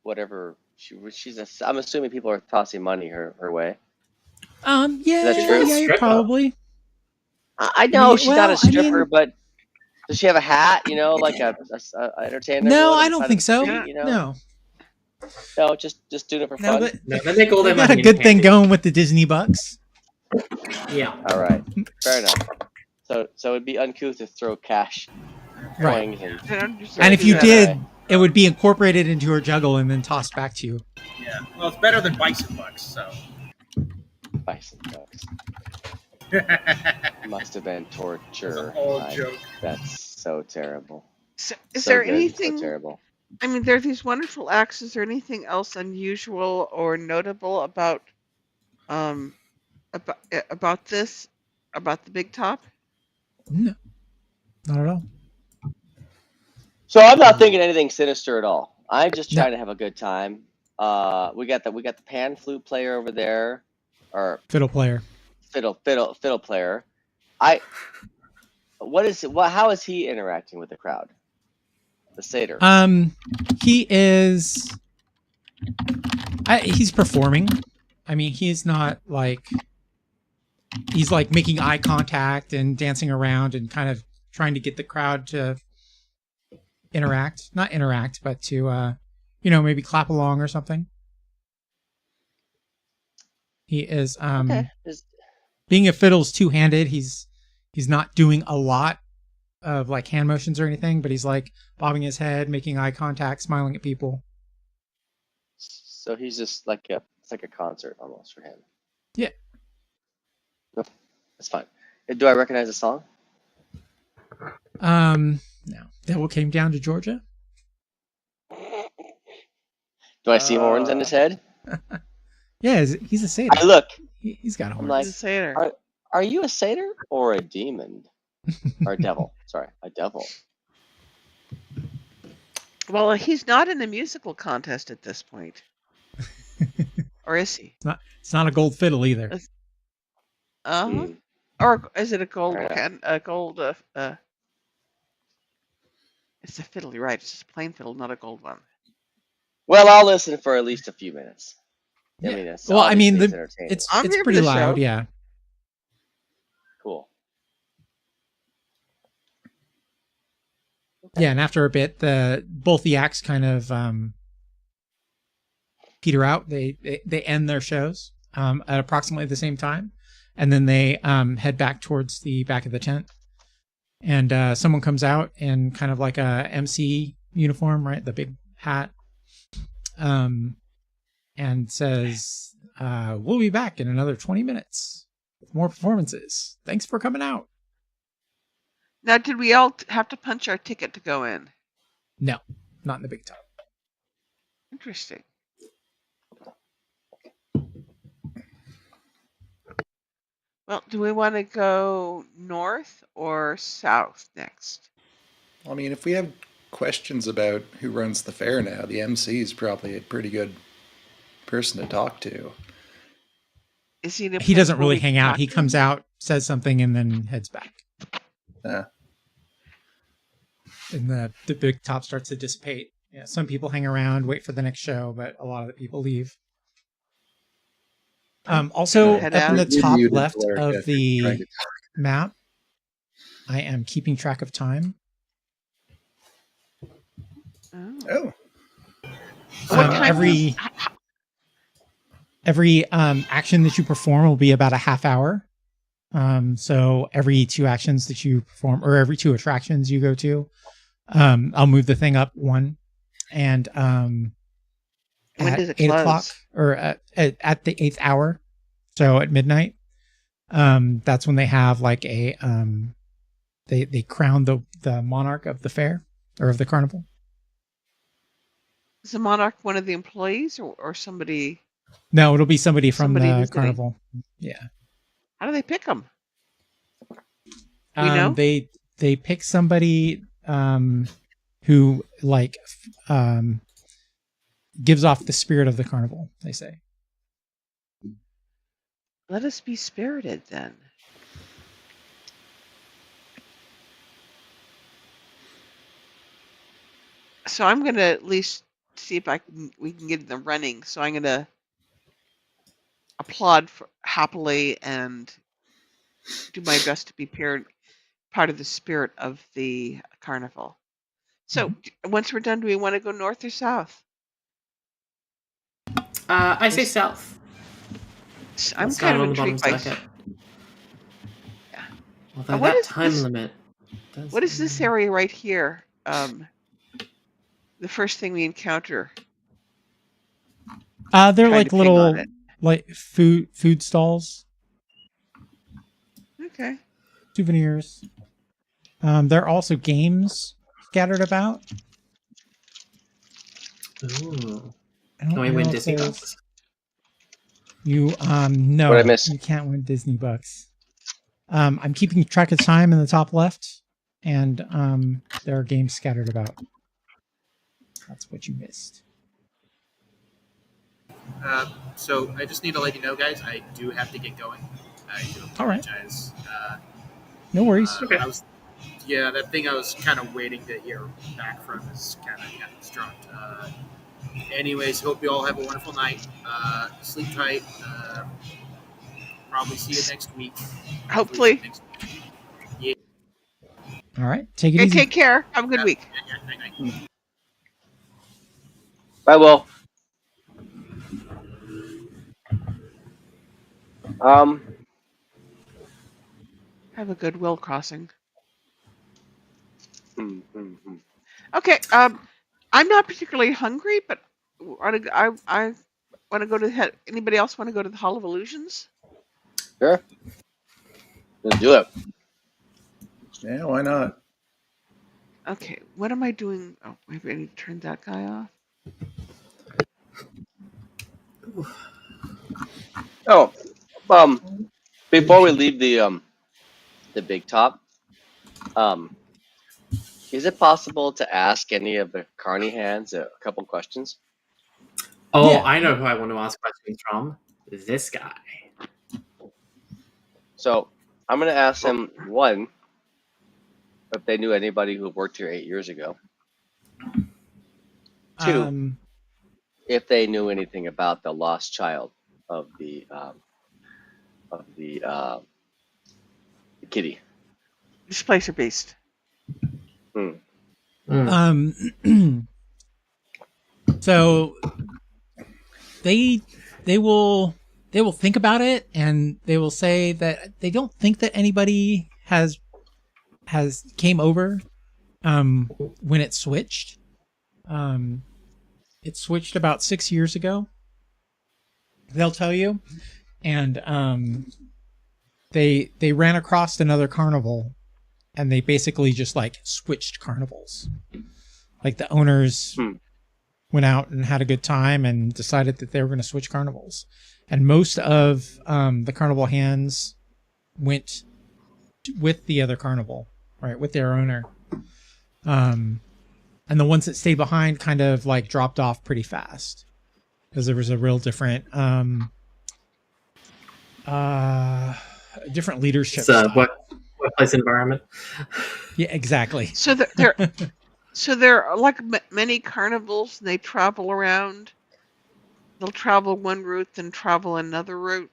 whatever she's. I'm assuming people are tossing money her way. Yeah, Is that true? yeah, probably. I know she's not a well, I stripper, mean- but does she have a hat? You know, like a entertainer? No, would I don't inside think of so. the street, you know? No, just doing it for no, fun. but No, they make all their they got money a in good thing candy. going with the Disney bucks. Yeah. All right, fair enough. So it'd be uncouth to throw cash, Right. coins, And if you Yeah. did, it would be incorporated into her juggle and then tossed back to you. Yeah. Well, it's better than bison bucks, so. bison bucks. Must have been torture. It's an old joke. That's so terrible. So, is So there good, anything? So terrible. I mean, there are these wonderful acts. Is there anything else unusual or notable about this, about the Big Top? No, not at all. So I'm not thinking anything sinister at all. I'm just No. trying to have a good time. We got the pan flute player over there, or Fiddle player. fiddle player. How is he interacting with the crowd? The satyr. He is. He's performing. I mean, he's not like. He's like making eye contact and dancing around and kind of trying to get the crowd to interact. Not interact, but to, maybe clap along or something. He is, Okay. being a fiddle's two-handed. He's not doing a lot of like hand motions or anything, but he's like bobbing his head, making eye contact, smiling at people. So he's just like it's like a concert almost for him. Yeah. Nope. That's fine. Do I recognize the song? No. Devil Came Down to Georgia. Do I see horns on his head? Yeah, he's a satyr. Look. He's got I'm horns. like, He's a satyr. are you a satyr or a demon? Or a devil? Sorry, a devil. Well, he's not in a musical contest at this point, or is he? It's not a gold fiddle either. Hmm. Or is it a gold Fair pen? A gold. It's a fiddle. You're right. It's just a plain fiddle, not a gold one. Well, I'll listen for at least a few minutes. Yeah. I mean, it's Well, I mean, obviously entertaining. It's I'm here for pretty the loud, show. yeah. Cool. Yeah, and after a bit, both the acts kind of peter out. They end their shows at approximately the same time, and then they head back towards the back of the tent. And someone comes out in kind of like a MC uniform, right? The big hat, and says, "We'll be back in another 20 minutes with more performances. Thanks for coming out." Now, did we all have to punch our ticket to go in? No, not in the Big Top. Interesting. Well, do we want to go north or south next? I mean, if we have questions about who runs the fair now, the MC is probably a pretty good person to talk to. Is he? In a He place doesn't where really we hang can out. talk He to comes him? out, says something, and then heads back. Uh, And the big top starts to dissipate. Yeah, some people hang around, wait for the next show, but a lot of the people leave. Also, Head up in out. the you're top muted, left Valerica, of if you're trying the to talk. map, I am keeping track of time. Oh. Oh, What time Every action that you perform will be about a half hour. So every 2 actions that you perform, or every 2 attractions you go to, I'll move the thing up 1. And When at does it 8 o'clock, close? or at the 8th hour, so at midnight, that's when they have like a they crown the monarch of the fair, or of the carnival. Is the monarch one of the employees or somebody? No, it'll be somebody from Somebody the visiting. carnival. Yeah. How do they pick them? We know? They pick somebody who like gives off the spirit of the carnival, they say. Let us be spirited then. So I'm gonna at least see if we can get them running. So I'm gonna applaud happily and do my best to be part of the spirit of the carnival. So once we're done, do we want to go north or south? I say south. I'm Let's kind start of on the bottom intrigued by. circuit. Yeah. Although What that is time this- limit does. What is this area right here? The first thing we encounter. They're Trying like to ping on little it. like food stalls, Okay. souvenirs. There are also games scattered about. Ooh. I don't Can we know win if Disney there's- bucks? You no, What'd I miss? you can't win Disney bucks. I'm keeping track of time in the top left, and there are games scattered about. That's what you missed. So I just need to let you know, guys, I do have to get going. I do All right. apologize. No worries. Okay. That thing I was kind of waiting to hear back from is kind of dropped. Anyways, hope you all have a wonderful night. Sleep tight. Probably see you next week. Hopefully. Next week. All right. Take it Okay, easy. take care. Have a good week. Night. Bye, Will. Have a good will crossing. Hmm, hmm, hmm. Okay. I'm not particularly hungry, but I want to go to anybody else want to go to the Hall of Illusions? Sure. Let's do it. yeah, why not? Okay. What am I doing? Oh, maybe I need to turn that guy off. Oh, before we leave the big top, is it possible to ask any of the Carney hands a couple questions? Oh, Yeah. I know who I want to ask questions from. This guy. So I'm gonna ask them one, if they knew anybody who worked here 8 years ago. Two, if they knew anything about the lost child of the kitty. Displacer beast. So they will think about it, and they will say that they don't think that anybody has came over when it switched. It switched about 6 years ago, they'll tell you, and they ran across another carnival, and they basically just like switched carnivals. Like the owners went out and had a good time and decided that they were going to switch carnivals, and most of the carnival hands went with the other carnival, right, with their owner. And the ones that stayed behind kind of like dropped off pretty fast because there was a real different Different leadership It's a style. workplace environment. Yeah, exactly. So there are like many carnivals, and they travel around. They'll travel one route, then travel another route.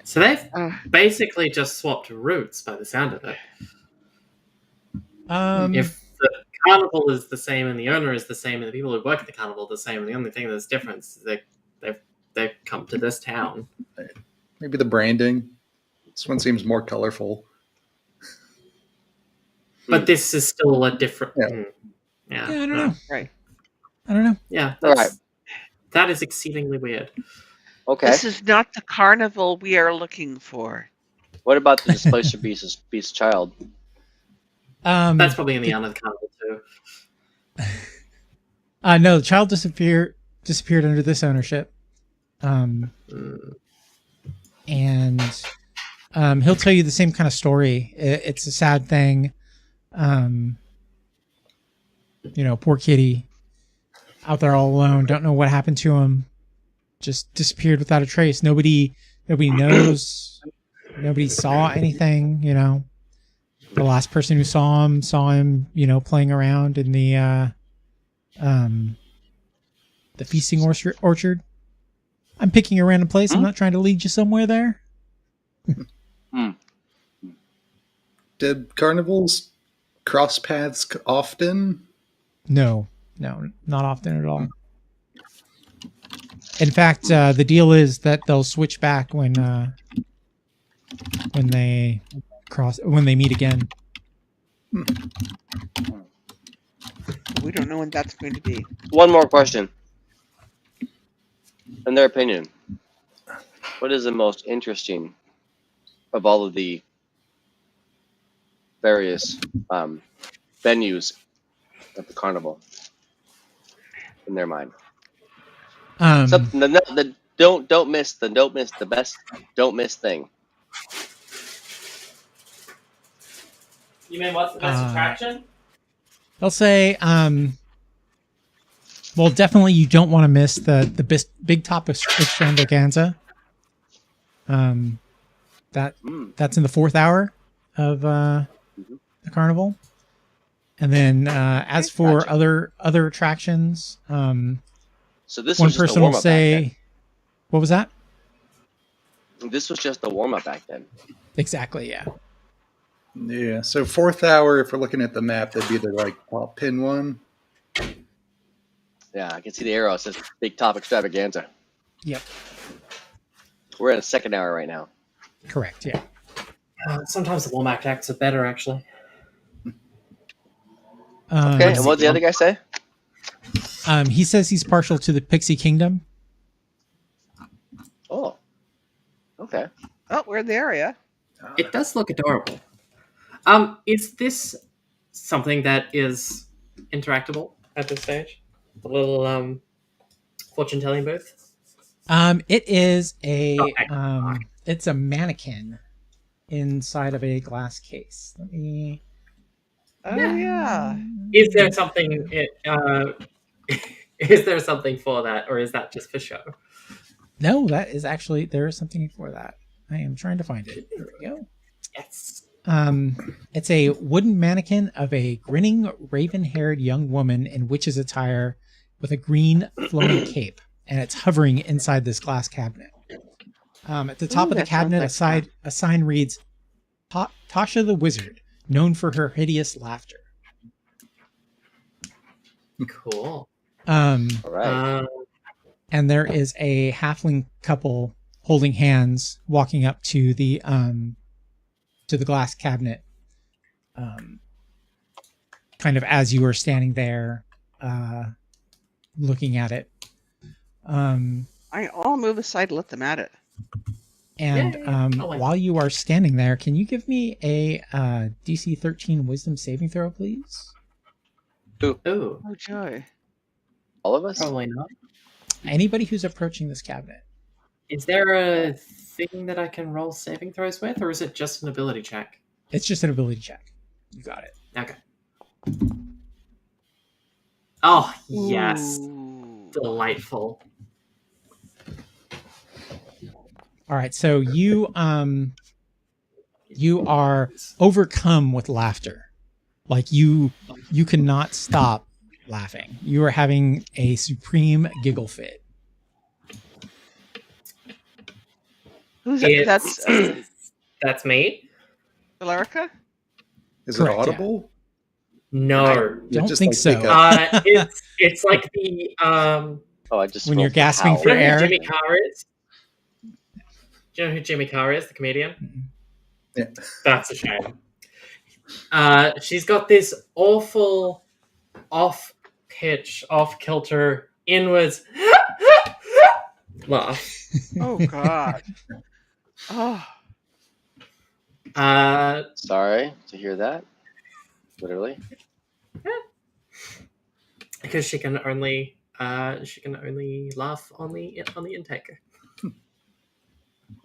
So they've Uh, basically just swapped routes by the sound of it. Um, If the carnival is the same and the owner is the same and the people who work at the carnival are the same, and the only thing that's different is they've come to this town. Maybe the branding. This one seems more colorful. But this is still a different. Yeah. Yeah, yeah, I don't no. know. right. I don't know. Yeah, All right. that is exceedingly weird. Okay. This is not the carnival we are looking for. What about the Displacer Beast's child? That's probably in the end of the carnival too. No, the child disappeared under this ownership. Mm. And he'll tell you the same kind of story. It's a sad thing. Poor kitty out there all alone. Don't know what happened to him. Just disappeared without a trace. Nobody knows. Nobody saw anything. The last person who saw him, playing around in the feasting orchard. I'm picking a random place. I'm not trying to lead you somewhere there. Did carnivals cross paths often? No, not often at all. In fact, the deal is that they'll switch back when they meet again. We don't know when that's going to be. One more question. In their opinion, what is the most interesting of all of the various venues at the carnival? In their mind, don't miss the best don't miss thing. You mean what's the best attraction? They'll say, well, definitely you don't want to miss the big top extravaganza. That's in the 4th hour of the carnival. And then as for other attractions, So this one was just a person will warm-up back then. say, what was that? This was just a warm-up back then. Exactly, yeah. Yeah. So 4th hour, if we're looking at the map, that'd be the top pin one. Yeah, I can see the arrow. It says Big Top Extravaganza. Yep. We're in a 2nd hour right now. Correct, yeah. Sometimes the warm-up acts are better, actually. Okay, and what did the other guy say? He says he's partial to the Pixie Kingdom. Oh, okay. Oh, we're in the area. It does look adorable. Is this something that is interactable at this stage? A little fortune-telling booth? It is Okay. it's a mannequin inside of a glass case. Let me. Oh yeah. Is there something? Is there something for that, or is that just for show? No, that is actually there is something for that. I am trying to find it. There we go. Yes. It's a wooden mannequin of a grinning, raven-haired young woman in witch's attire with a green floating cape, and it's hovering inside this glass cabinet. At the top of the that sounds cabinet, like a sign reads, "Tasha the Wizard, known for her hideous laughter." Cool. All right. And there is a halfling couple holding hands walking up to the glass cabinet, kind of as you were standing there looking at it. I'll move aside and let them at it. And Yay. while you are standing there, can you give me a DC 13 Wisdom saving throw, please? Ooh, Oh joy. All of us? probably not. Anybody who's approaching this cabinet. Is there a thing that I can roll saving throws with, or is it just an ability check? It's just an ability check. You got it. Okay. Oh, yes. Ooh. Delightful. All right, so you are overcome with laughter. Like you cannot stop laughing. You are having a supreme giggle fit. Who's it? It's, That's that's me. Valerica? Is Correct, it audible? No. Don't Just think like so. hiccup. It's like the Oh, I just When you're rolled gasping howl. for you know who air. Jimmy Carr is? Do you know who Jimmy Carr is, the comedian? Yeah. That's a shame. She's got this awful, off-pitch, off-kilter, inwards laugh. Oh God. Oh. Sorry to hear that. Literally. Because she can only laugh on the intake.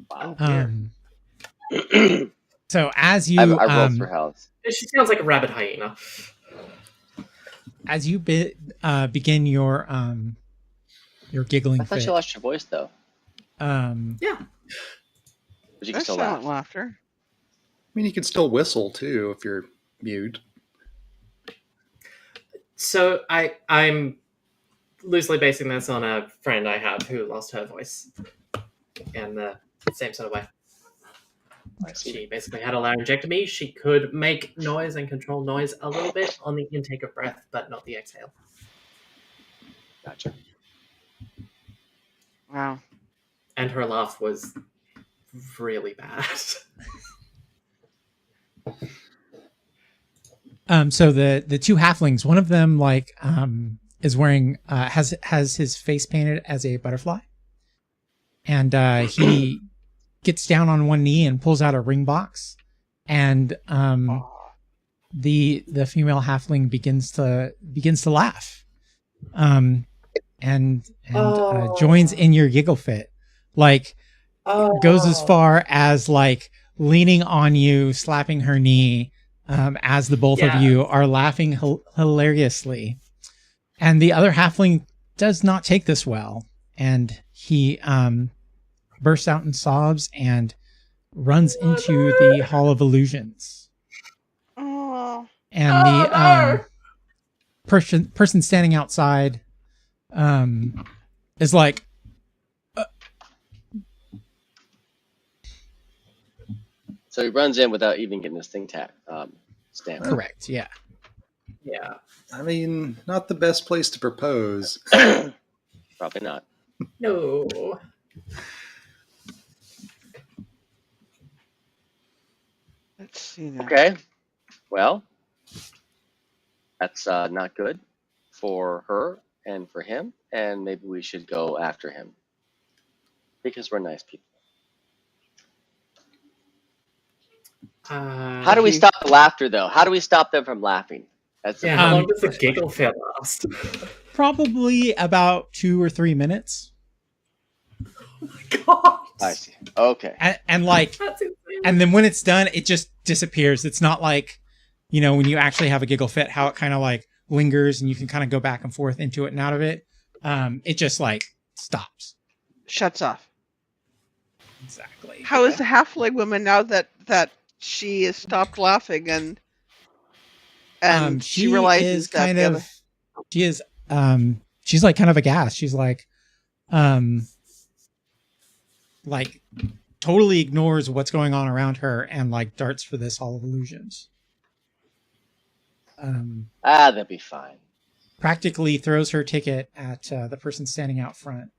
Wow. Dear. So as you I rolled for howls. She sounds like a rabbit hyena. as you begin your giggling I thought fit, you lost your voice though. Yeah. But you can That's still silent laugh. laughter. I mean, you can still whistle too if you're mute. So I'm loosely basing this on a friend I have who lost her voice in the same sort of way. I see. She basically had a laryngectomy. She could make noise and control noise a little bit on the intake of breath, but not the exhale. Gotcha. Wow. And her laugh was really bad. So the two halflings, one of them is wearing has his face painted as a butterfly, and he gets down on one knee and pulls out a ring box, and the female halfling begins to laugh, and joins in your giggle fit, like goes as far as like leaning on you, slapping her knee. As the both of you are laughing hilariously. And the other halfling does not take this well. And he bursts out in sobs and runs into the Hall of Illusions. Oh. And the person standing outside is like, So he runs in without even getting his thing stamped. correct, yeah. Yeah. I mean, not the best place to propose. Probably not. No. Let's see now. Okay. Well, that's not good for her and for him, and maybe we should go after him because we're nice people. How do we stop the laughter, though? How do we stop them from laughing? That's the How long Um, does the giggle fit last? Probably about 2 or 3 minutes. God. I see. Okay. And like, That's insane. and then when it's done, it just disappears. It's not like, when you actually have a giggle fit, how it kind of like lingers and you can kind of go back and forth into it and out of it. It just like stops. Shuts off. Exactly. How is the halfling woman now that she has stopped laughing and she realizes is that kind the of, other... she is, she's like kind of aghast. She's like totally ignores what's going on around her and like darts for this Hall of Illusions. That'd be fine. Practically throws her ticket at the person standing out front.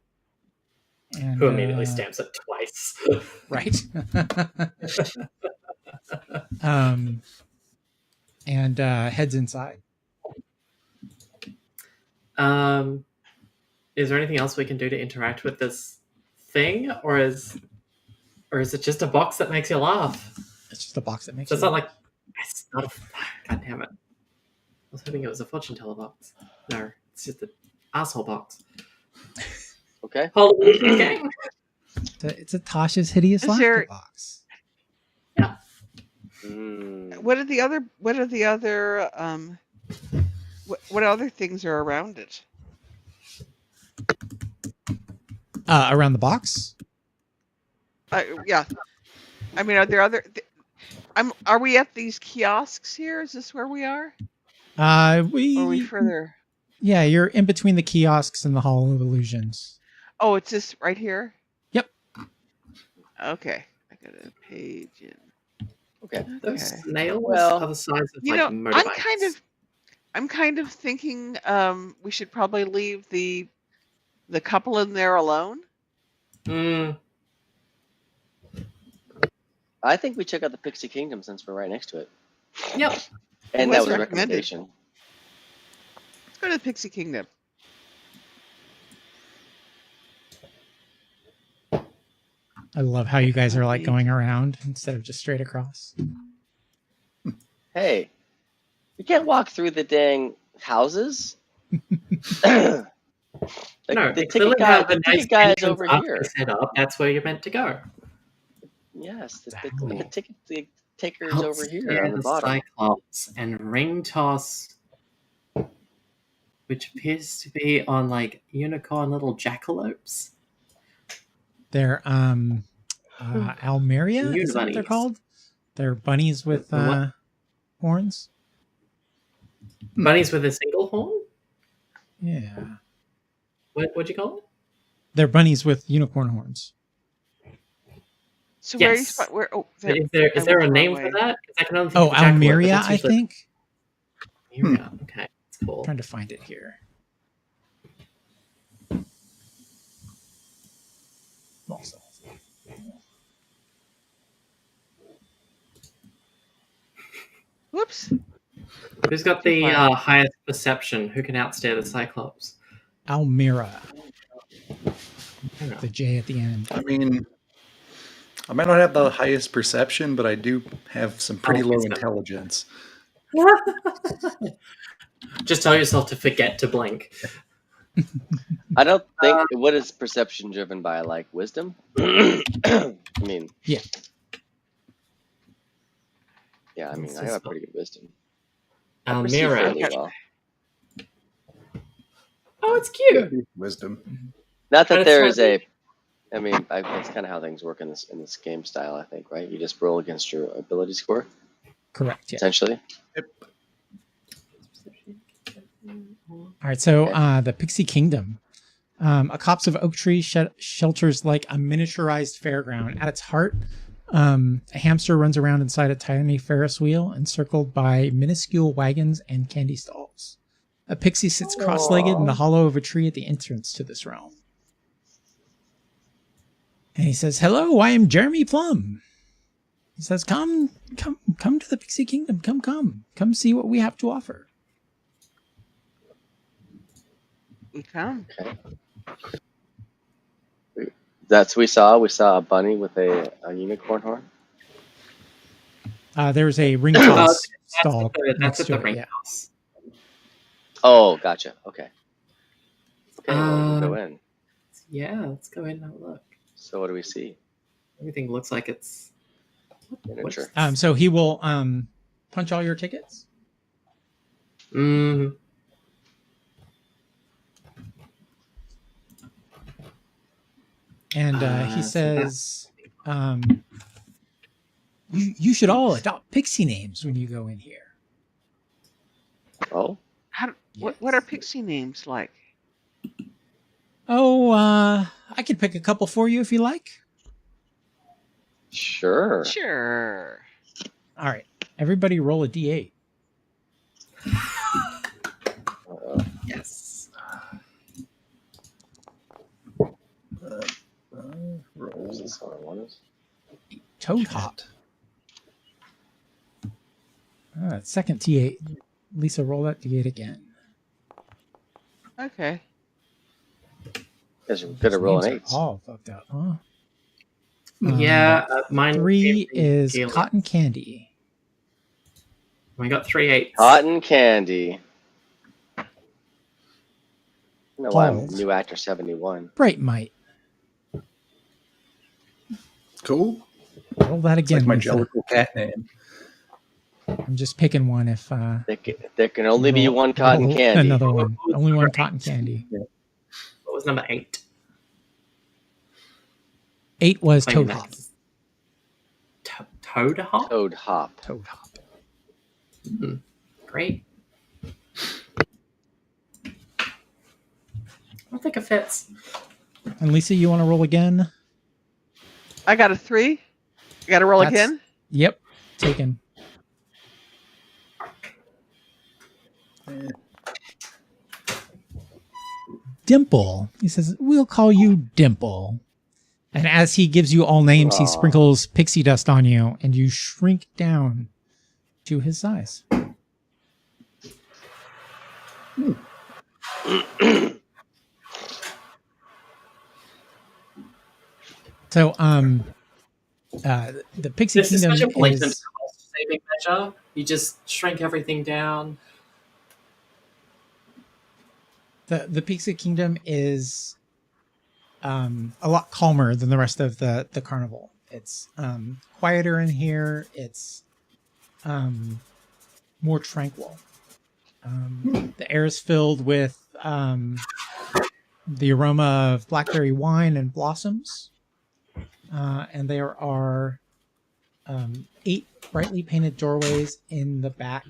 And, Who immediately stamps it twice. Right. And heads inside. Is there anything else we can do to interact with this thing, or is it just a box that makes you laugh? It's just a box that makes So it's you not like it's not a. God damn it! I was hoping it was a fortune teller box. No, it's just an asshole box. Okay. Halloween gang. It's a Tasha's Hideous Is Laughter there- box. What are the other what other things are around it? Around the box? Yeah. I mean, are there other? Are we at these kiosks here? Is this where we are? Or are we further? Yeah, you're in between the kiosks and the Hall of Illusions. Oh, it's this right here. Yep. Okay, I got a page in. Okay. Those Okay. snails Well, are the size of You like know, motorbikes. I'm kind of thinking we should probably leave the couple in there alone. Mm, I think we check out the Pixie Kingdom since we're right next to it. yep. And It that was was a recommended. recommendation. Let's go to the Pixie Kingdom. I love how you guys are like going around instead of just straight across. Hey, you can't walk through the dang houses. The No, they ticket clearly guy, have a the nice ticket guy is entrance over after here. set up. That's where you're meant to go. Yes, the Cool. ticket taker is over here on the Outscare bottom. Cyclops and ring toss, which appears to be on like unicorn little jackalopes. They're Almeria, Moon is that what they're bunnies. called? They're bunnies with What? horns. Bunnies with a single horn? Yeah, What'd you call it? they're bunnies with unicorn horns. So Yes. where? Oh, Is I there went a the name wrong for way. that? 'Cause I can only think Oh, of a jackalope, but Almeria, that's I usually- think. Almeria. Okay, that's cool. I'm trying to find it here. Whoops. Who's got the highest perception? Who can outstare the Cyclops? Almira, Almira. the J at the end. I mean, I might not have the highest perception, but I do have some pretty low wisdom. intelligence. Just tell yourself to forget to blink. I don't think what is perception driven by, like wisdom? I mean, Yeah. Yeah, I mean, I have a pretty good wisdom. I perceive Almira. fairly well. Oh, it's cute. Wisdom. Not that But there it's is a. I mean, that's kind of how things work in this game style. I think, right? You just roll against your ability score, Correct. Yeah. essentially. All right. So Okay. the Pixie Kingdom. A copse of oak tree shelters like a miniaturized fairground. At its heart, a hamster runs around inside a tiny Ferris wheel, encircled by minuscule wagons and candy stalls. A pixie sits cross-legged in the hollow of a tree at the entrance to this realm. And he says, "Hello, I am Jeremy Plum." He says, "Come to the Pixie Kingdom. Come see what we have to offer." We come. That's what we saw. We saw a bunny with a unicorn horn. There's a ring toss stall That's next at to the it. ring Yeah. house. Oh, gotcha. Okay. Okay, well, we'll go in. Yeah, let's go ahead and have a look. So what do we see? Everything looks like it's Miniature. So he will punch all your tickets. Mm, And he so says, you should all adopt pixie names when you go in here. Oh, What are pixie names like? Oh, I could pick a couple for you if you like. sure. Sure. All right. Everybody roll a d8. Uh-oh. yes. Where's this one? What is? Toad Hop. Second d8. Lisa, roll that d8 again. Okay. Guys are good at rolling Names are eights. all fucked up, huh? Yeah, mine. 3 came from is Gaelic. cotton candy. We got 3 8s. Cotton candy. I don't know why I'm Bald. new actor 71. Bright Might. Cool. Roll that It's again. like my Lisa. Jellicle cat name. I'm just picking one if There can only be roll- one cotton roll candy. Another one. Who's Only one number cotton 8? candy. What was number 8? 8 was Wait a Toad minute. Hop. Toad Hop? Toad Hop. Toad Hop. Great. I don't think it fits. And Lisa, you want to roll again? I got a 3. I got to roll That's- again. Yep, taken. Eh, Dimple. He says, we'll call you Dimple. And as he gives you all names, he Aw. sprinkles pixie dust on you, and you shrink down to his size. So, the Pixie This is Kingdom such a blatant is cost-saving measure. You just shrink everything down. the Pixie Kingdom is a lot calmer than the rest of the carnival. It's quieter in here. It's more tranquil. The air is filled with the aroma of blackberry wine and blossoms. And there are 8 brightly painted doorways in the back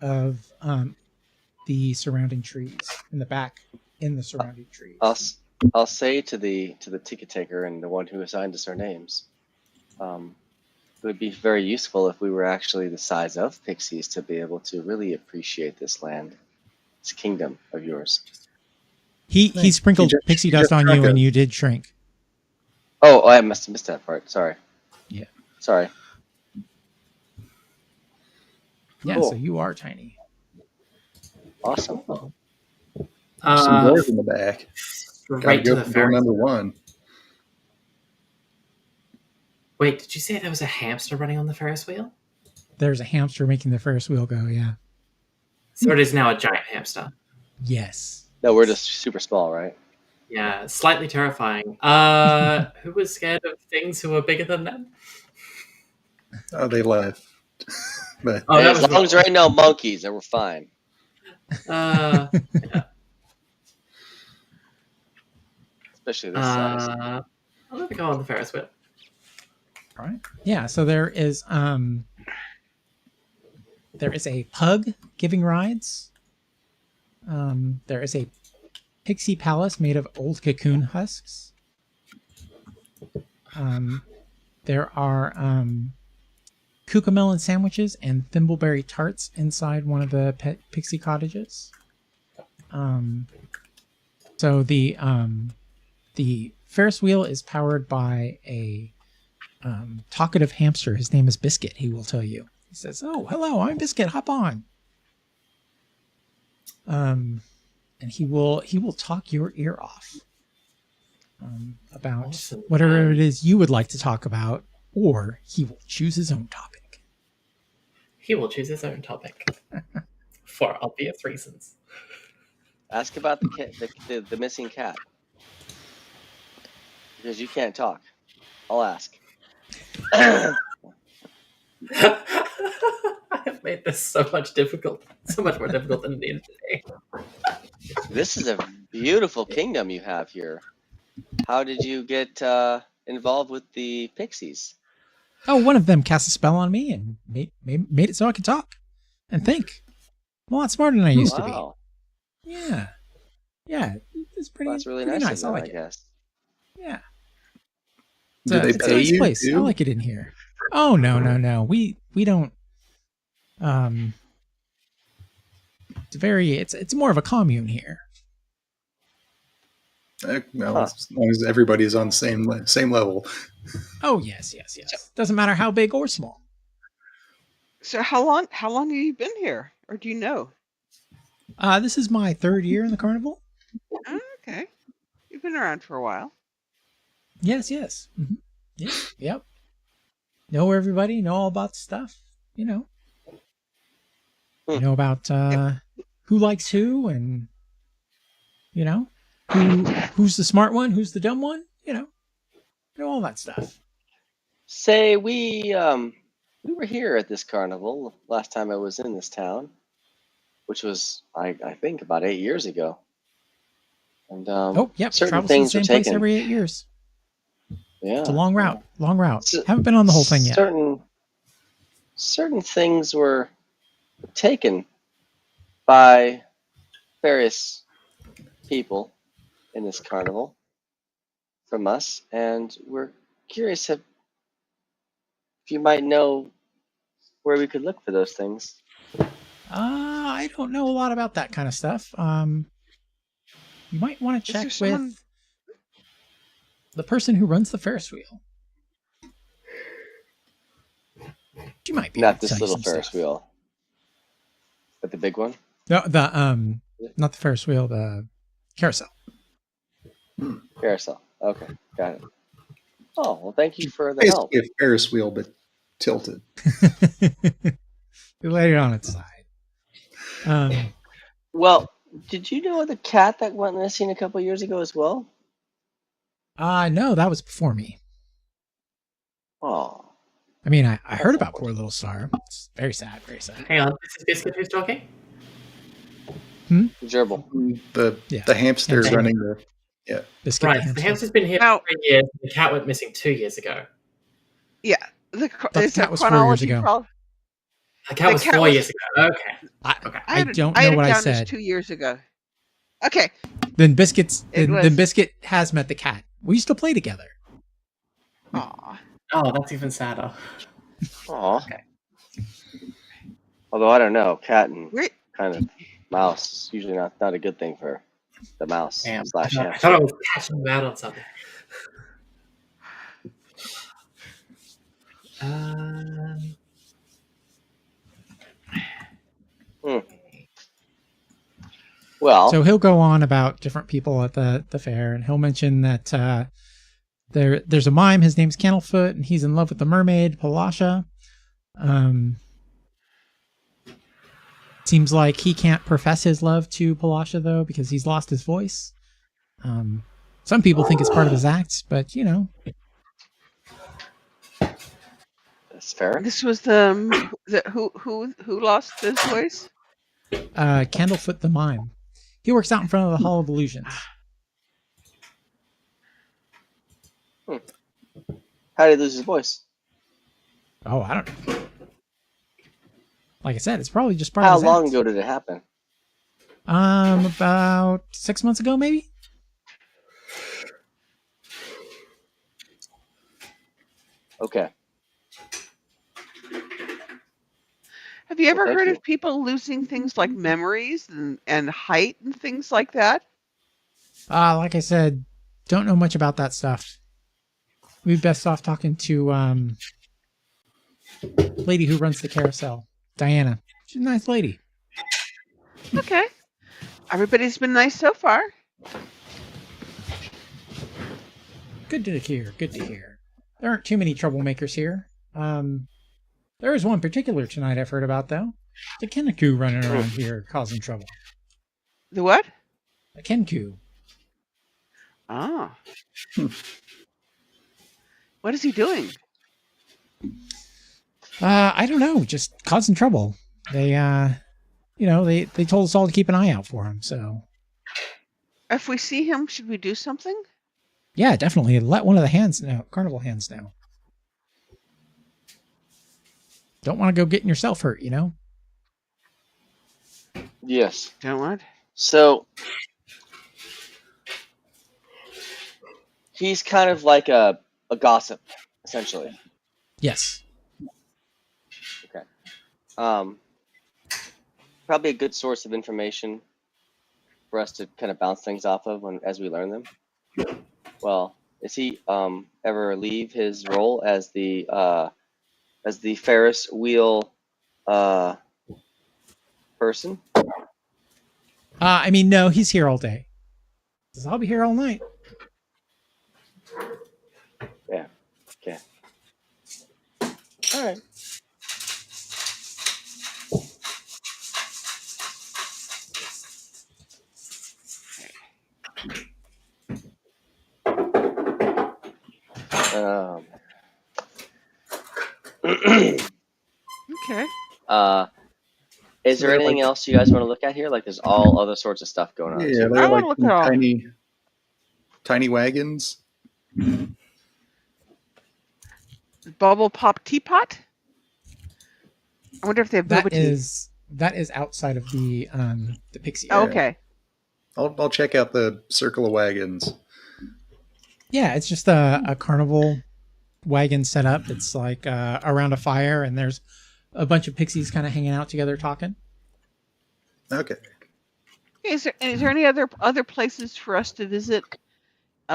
of the surrounding trees. In the surrounding trees. I'll say to the ticket taker and the one who assigned us our names, it would be very useful if we were actually the size of pixies to be able to really appreciate this land, this kingdom of yours. He sprinkled You just- pixie you dust just on shrunk you, and it. you did shrink. Oh, I must have missed that part. Sorry. Yeah. Sorry. Yeah, Cool. so you are tiny. Awesome. There's some doors in the back. Gotta Right to go the for door Ferris. number 1. Wait, did you say there was a hamster running on the Ferris wheel? There's a hamster making the Ferris wheel go. Yeah. So it is now a giant hamster. Yes. No, we're just super small, right? Yeah, slightly terrifying. Who was scared of things who were bigger than them? Oh, they left. But Oh, Hey, that as was long as there ain't no monkeys, then we're fine. yeah. Especially this size. I'll let me go on the Ferris wheel. All right. Yeah. So there is a pug giving rides. There is a pixie palace made of old cocoon husks. There are cucamelon sandwiches and thimbleberry tarts inside one of the pixie cottages. So the Ferris wheel is powered by a talkative hamster. His name is Biscuit. He will tell you. He says, "Oh, hello, I'm Biscuit. Hop on." And he will talk your ear off about Awesome. whatever it is you would like to talk about, or he will choose his own topic. He will choose his own topic for obvious reasons. Ask about the cat, the missing cat. Because you can't talk. I'll ask. I have made this so much more difficult than it needed to be. This is a beautiful kingdom you have here. How did you get involved with the pixies? Oh, one of them cast a spell on me and made it so I could talk and think. I'm a lot smarter than I used to Wow. be. Yeah. Yeah. It's pretty, Well, that's really pretty nice. nice. Of I them, like it. guess. Yeah. do they It's a pay nice you place. I too? like it in here. Oh, no. We don't. It's more of a commune here. Well, Huh. as long as everybody's on the same level. Oh, yes. Doesn't matter how big or small. So how long have you been here, or do you know? This is my 3rd year in the carnival. Oh, okay, you've been around for a while. Yes. Mm-hmm. Yep. Know everybody, know all about stuff, you know. You know about who likes who, and you know, who's the smart one, who's the dumb one, you know all that stuff. Say we were here at this carnival last time I was in this town, which was I think about 8 years ago. And Oh, yep. certain Travels to the things were same place taken. every 8 years. Yeah. It's a long route. Long route. So- Haven't been on the whole thing yet. Certain things were taken by various people in this carnival from us, and we're curious if you might know where we could look for those things. I don't know a lot about that kind of stuff. You might want to Is there check someone- with the person who runs the Ferris wheel. She might be able Not to this tell you little some Ferris stuff. wheel, but the big one. No, not the Ferris wheel, the carousel. Carousel. Okay, got it. Oh well, thank you for the help. Basically a Ferris wheel, but tilted. We laid it on its side. Well, did you know the cat that went missing a couple years ago as well? No, that was before me. Oh, I mean, I heard about poor little Star. It's very sad, very sad. Hang on, this is Biscuit who's talking? gerbil. The hamster Hamster. running the Biscuit Right, the so the hamster. hamster's been here Now- for 3 years, and the cat went missing 2 years ago. The That it's a was 4 years chronology. ago. The cat The was cat 4 was- years ago. Okay. I don't I know had what it I down as said. 2 years ago. Okay, Then It was- Biscuit has met the cat. We used to play together. aw, Oh, that's even sadder. Aw. Okay. Although I don't know, cat and wait, kind of mouse is usually not a good thing for the mouse Damn. slash I hamster. thought I was catching him out on something. Well, So he'll go on about different people at the fair, and he'll mention that there's a mime. His name's Candlefoot, and he's in love with the mermaid Palasha. Seems like he can't profess his love to Palasha though because he's lost his voice. Some people think it's part of his acts, but you know, that's fair. this was who lost his voice? Candlefoot the mime. He works out in front of the Hall of Illusions. How did he lose his voice? Oh, I don't know. Like I said, it's probably just part How of his long acts. ago did it happen? About 6 months ago, maybe. Okay. Have you ever thank heard you. of people losing things like memories and height and things like that? Like I said, don't know much about that stuff. We'd be best off talking to lady who runs the carousel, Diana. She's a nice lady. Okay, everybody's been nice so far. Good to hear. Good to hear. There aren't too many troublemakers here. There is one particular tonight I've heard about though. The Kenku running around here causing trouble. The what? A Kenku. Oh. What is he doing? I don't know, just causing trouble. They they told us all to keep an eye out for him, so If we see him, should we do something? yeah, definitely let one of the hands know, carnival hands know. Don't want to go getting yourself hurt, you know? Yes. Don't want. So he's kind of like a gossip, essentially. Yes. Probably a good source of information for us to kind of bounce things off of as we learn them. Well, does he ever leave his role as the Ferris wheel person? I mean, no, he's here all day. Says, I'll be here all night. Yeah. Okay. All right. Okay. Is there anything else you guys want to look at here? Like, there's all other sorts of stuff going on. Yeah, too. they're I wanna like look at all. tiny wagons. Bubble Pop Teapot. I wonder if they have boba That tea. is outside of the pixie Oh, area. okay. I'll check out the Circle of Wagons. Yeah, it's just a carnival wagon set up. It's like around a fire, and there's a bunch of pixies kind of hanging out together talking. Okay. Is there any other places for us to visit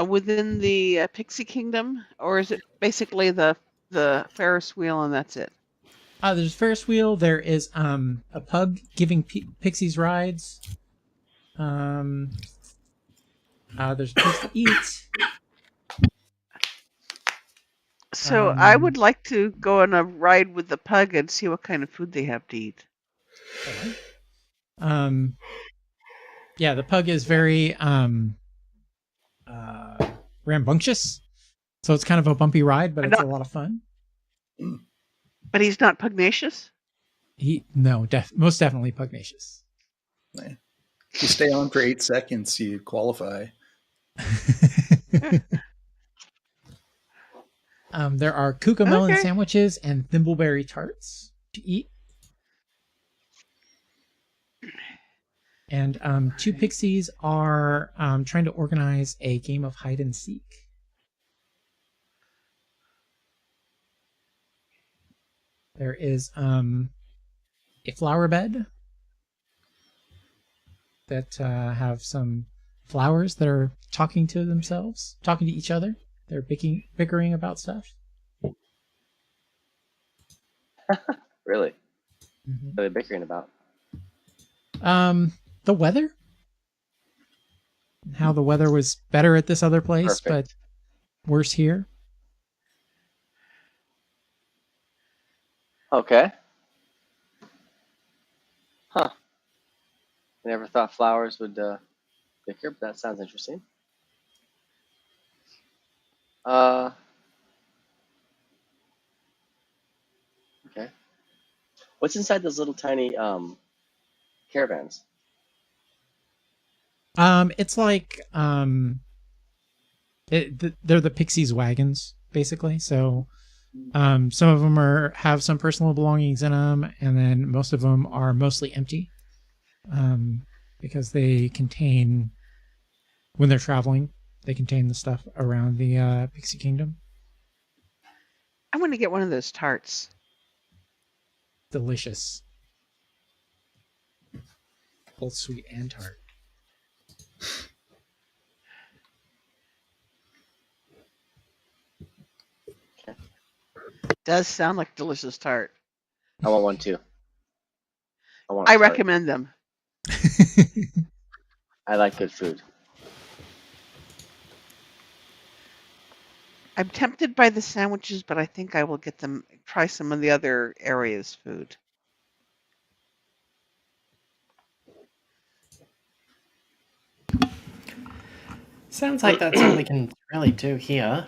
within the Pixie Kingdom, or is it basically the Ferris wheel and that's it? There's a Ferris wheel. There is a pug giving pixies rides. There's a place to eat. So I would like to go on a ride with the pug and see what kind of food they have to eat. Yeah, the pug is very rambunctious, so it's kind of a bumpy ride, but it's a lot of fun. But he's not pugnacious? Most definitely pugnacious. If you stay on for 8 seconds, you qualify. There are cucamelon sandwiches and thimbleberry tarts to eat. And 2 pixies are trying to organize a game of hide and seek. There is a flower bed that have some flowers that are talking to themselves, talking to each other. They're bickering about stuff. Really? Mm-hmm. What are they bickering about? The weather. How the weather was better at this other place, but worse here. Okay. Huh. I never thought flowers would bicker, but that sounds interesting. Okay. What's inside those little tiny caravans? It's like they're the pixies' wagons, basically. So some of them have some personal belongings in them, and then most of them are mostly empty, because they contain, when they're traveling, they contain the stuff around the Pixie Kingdom. I want to get one of those tarts. Delicious. Both sweet and tart. Does sound like delicious tart. I want one too. I recommend them. I like good food. I'm tempted by the sandwiches, but I think I will try some of the other areas' food. Sounds like that's all we can really do here.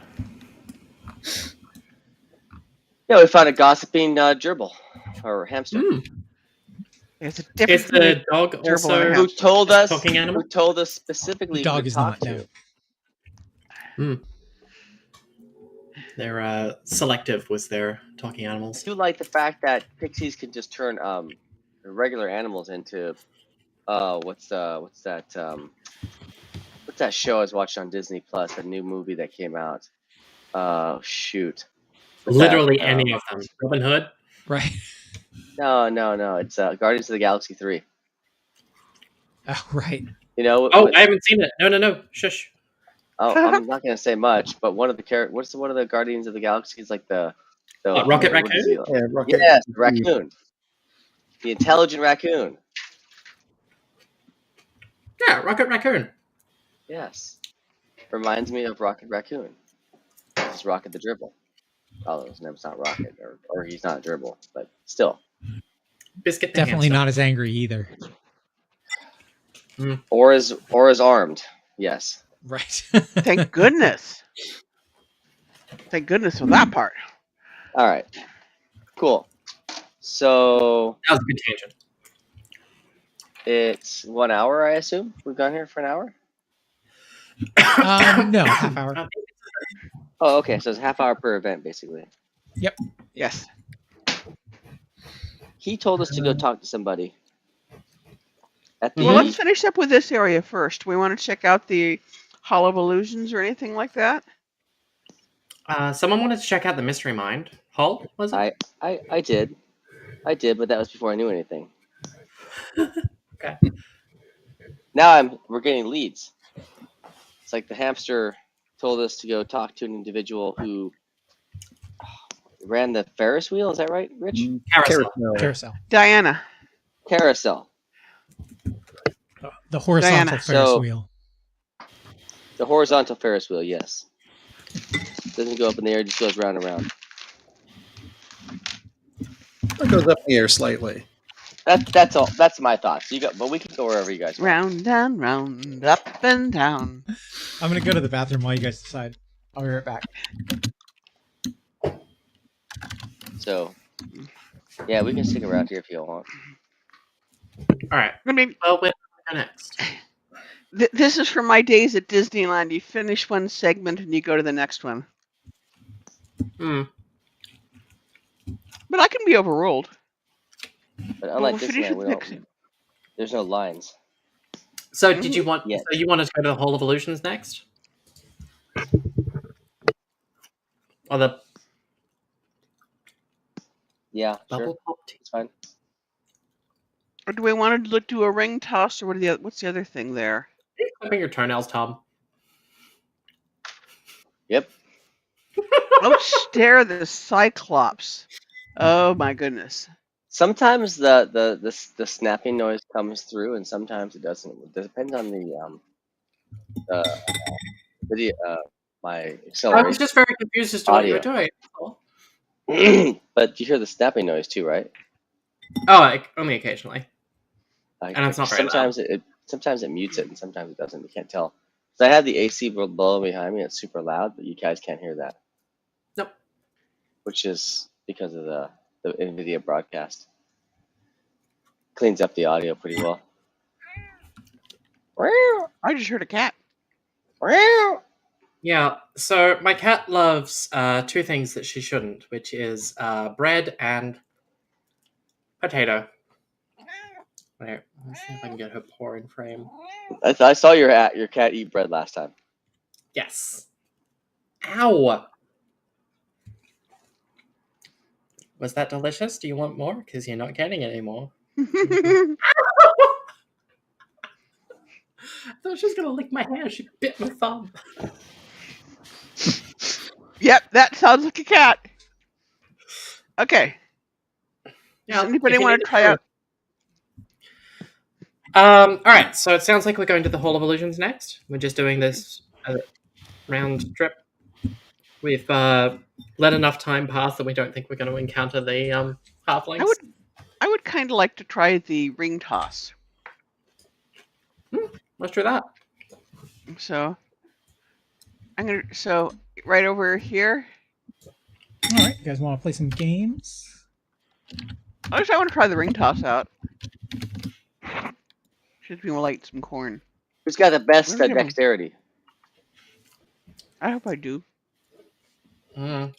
Yeah, we found a gossiping gerbil or hamster. There's a difference. Is the dog also who told us? talking animal? Who told us specifically? The dog who is talk not. to. They're selective with their talking animals. I do like the fact that pixies can just turn regular animals into what's that show I was watching on Disney Plus, the new movie that came out. Shoot. Literally any of them. Robin Hood? Right. No. It's Guardians of the Galaxy 3. Oh, right. You know? I haven't seen it. No. Shush. Oh, I'm not gonna say much, but one of the what's one of the Guardians of the Galaxy is like the Rocket Raccoon? Yeah, Rocket. Yes, the raccoon. The intelligent raccoon. Yeah, Rocket Raccoon. Yes. Reminds me of Rocket Raccoon. It's Rocket the Dribble. Although his name's not Rocket, or he's not a dribble, but still. Biscuit the Definitely hamster. not as angry either. Or is armed. Yes. Right. Thank goodness. Thank goodness for that part. All right. Cool. So That was a good tangent. it's 1 hour, I assume. We've gone here for an hour? No, half hour. Oh, okay. So it's a half hour per event, basically. Yep. Yes. He told us to go talk to somebody. At the Well, let's finish up with this area first. We want to check out the Hall of Illusions or anything like that. Someone wanted to check out the Mystery Mind. Hall, was it? I did, but that was before I knew anything. Okay. Now we're getting leads. It's like the hamster told us to go talk to an individual who ran the Ferris wheel. Is that right, Rich? Carousel. Carousel. Diana. Carousel. The horizontal Diana. Ferris So- wheel. The horizontal Ferris wheel, yes. Doesn't go up in the air, it just goes round and round. It goes up in the air slightly. That's all. That's my thoughts. But we can go wherever you guys want. Round and round, up and down. I'm gonna go to the bathroom while you guys decide. I'll be right back. So, yeah, we can stick around here if you want. All right. I mean, Well, where do we go next? this is from my days at Disneyland. You finish one segment and you go to the next one. Hmm. But I can be overruled. But unlike we'll this finish one, with next. there's no lines. So, did you want? Yeah. So, you wanted to go to the Hall of Illusions next, or the Yeah, sure, Bubble Pop? it's fine. Or do we want to do a ring toss, or what's the other thing there? Clipping your toenails, Tom. Yep. Oh, stare the Cyclops. Oh my goodness. Sometimes the snapping noise comes through, and sometimes it doesn't. It depends on the video, my I was acceleration. just very confused as to what you were Audio. doing. But you hear the snapping noise too, right? Oh, only occasionally. Like, And it's not very sometimes it mutes it, and sometimes it doesn't. You can't tell. So I have the AC blowing behind me. It's super loud, but you guys can't hear that. Nope. Which is because of the NVIDIA broadcast. Cleans up the audio pretty well. I just heard a cat. Yeah. So my cat loves two things that she shouldn't, which is bread and potato. Wait, let's see if I can get her paw in frame. I saw your cat eat bread last time. Yes. Ow. Was that delicious? Do you want more? Because you're not getting any more. I thought she was gonna lick my hair. She bit my thumb. Yep, that sounds like a cat. Okay. Yeah, Does anybody if you want need to try food. out? All right, so it sounds like we're going to the Hall of Illusions next. We're just doing this round trip. We've let enough time pass that we don't think we're going to encounter the halflings. I would kind of like to try the ring toss. Let's do that. So right over here. All right, you guys want to play some games? I want to try the ring toss out. Should be like some corn. Who's got the best Where's your- dexterity? I hope I do. Nope.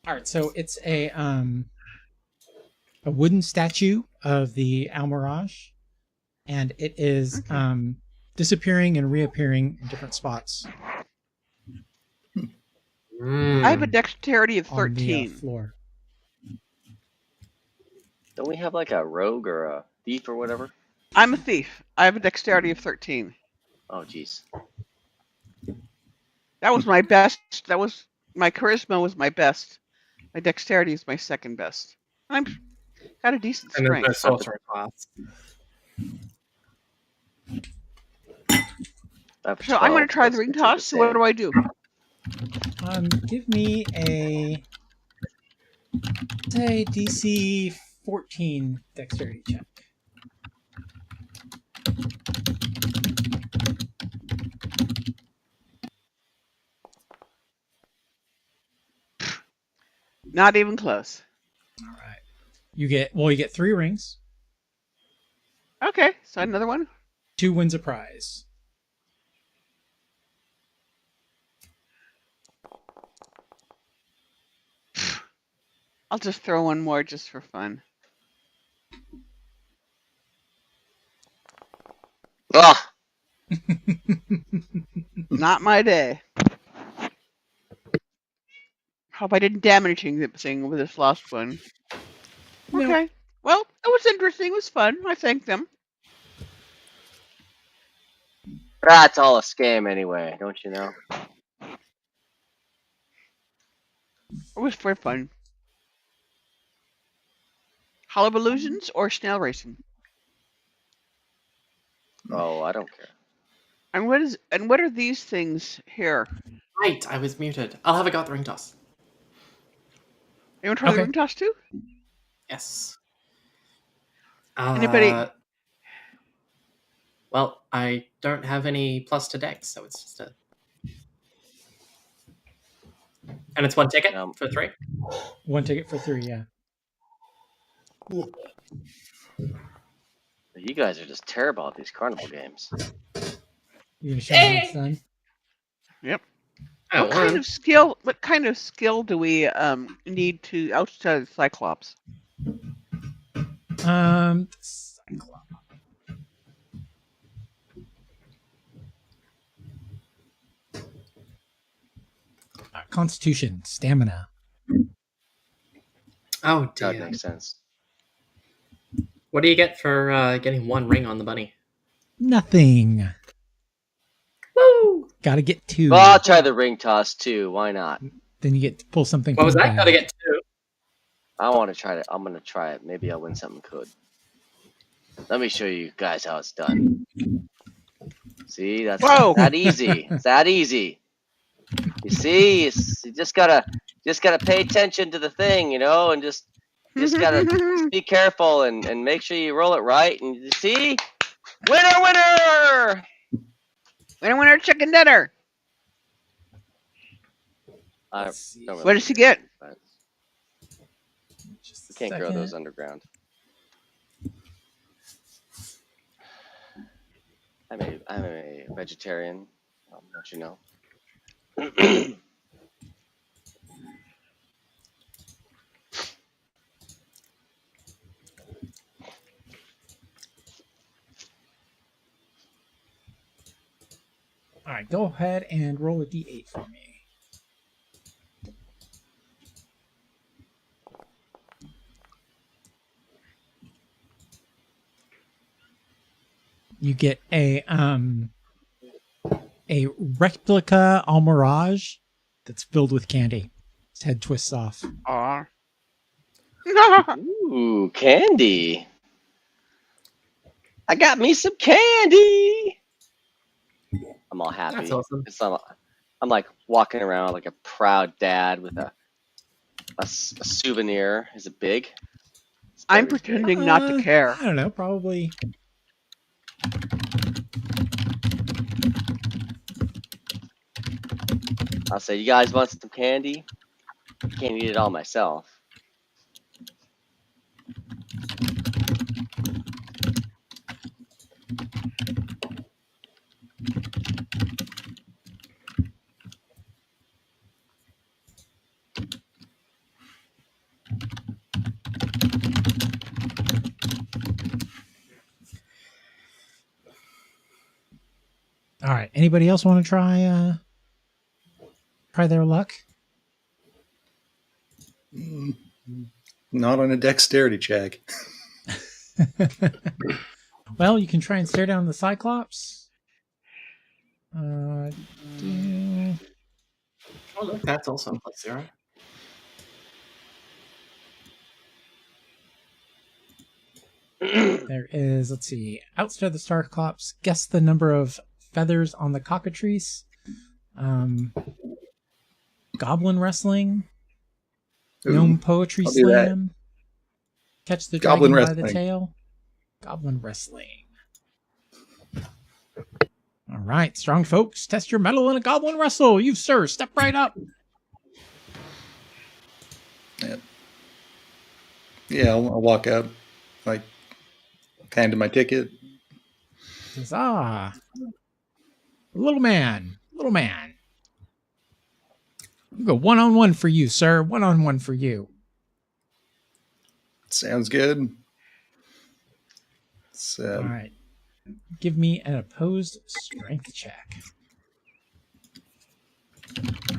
All right, so it's a wooden statue of the Almirage, and it is disappearing and reappearing in different spots I have a dexterity of on the 13. floor. Don't we have like a rogue or a thief or whatever? I'm a thief. I have a dexterity of 13. Oh, jeez. That was my best. That was my charisma was my best. My dexterity is my second best. I'm got a decent And there's no strength. sorcerer class. So I'm going to try the ring toss. So what do I do? Give me a say DC 14 dexterity check. Not even close. All right. You get 3 rings. Okay, so another one. 2 wins a prize. I'll just throw one more just for fun. Ugh. Not my day. Hope I didn't damage anything with this last one. Nope. Okay. Well, it was interesting. It was fun. I thank them. That's all a scam anyway, don't you know? It was for fun. Hullabaloozians or snail racing? Oh, I don't care. And what are these things here? Right, I was muted. I'll have a go at the ring toss. Anyone try the Okay. ring toss too? Yes. Anybody? Well, I don't have any plus to dex, so it's just a. And it's one ticket for 3. One ticket for 3, yeah. You guys are just terrible at these carnival games. You gonna show me how it's done? Yep. Oh, What kind of skill do we need to outside of Cyclops? Constitution, stamina. Oh That dear. makes sense. What do you get for getting 1 ring on the bunny? Nothing. Woo! Gotta get 2. Well, I'll try the ring toss too. Why not? Then you get to pull something. What was from the that? Gotta bag. get 2. I want to try it. I'm gonna try it. Maybe I'll win something good. Let me show you guys how it's done. See, that's Whoa! that easy. It's that easy. You see, you just gotta pay attention to the thing, you know, and just gotta just be careful and make sure you roll it right. And you see, winner! Winner, chicken dinner. I Let's see. don't really What does he care, get? but Just a you can't grow second. those underground. I'm a vegetarian. Don't you know? All right, go ahead and roll a d8 for me. You get a replica almirage that's filled with candy. Its head twists off. Aw. Ooh, candy. I got me some candy. I'm all happy. That's awesome. I'm like walking around like a proud dad with a souvenir. Is it big? I'm It's big. pretending not to care. I don't know, probably. I'll say, you guys want some candy? I can't eat it all myself. All right. Anybody else want to try their luck? Not on a dexterity check. Well, you can try and stare down the Cyclops. Oh, look, that's also plus 0. There is, let's see, outstare the Cyclops, guess the number of feathers on the cockatrice, goblin wrestling, Ooh, gnome poetry I'll do that. slam, catch the Goblin dragon by the wrestling. tail, goblin wrestling. All right, strong folks, test your mettle in a goblin wrestle. You, sir, step right up. Yeah, I'll walk up, like, hand him my ticket. Says, little man. You go 1-on-1 for you, sir. 1-on-1 for you. Sounds good. All right. Give me an opposed strength check.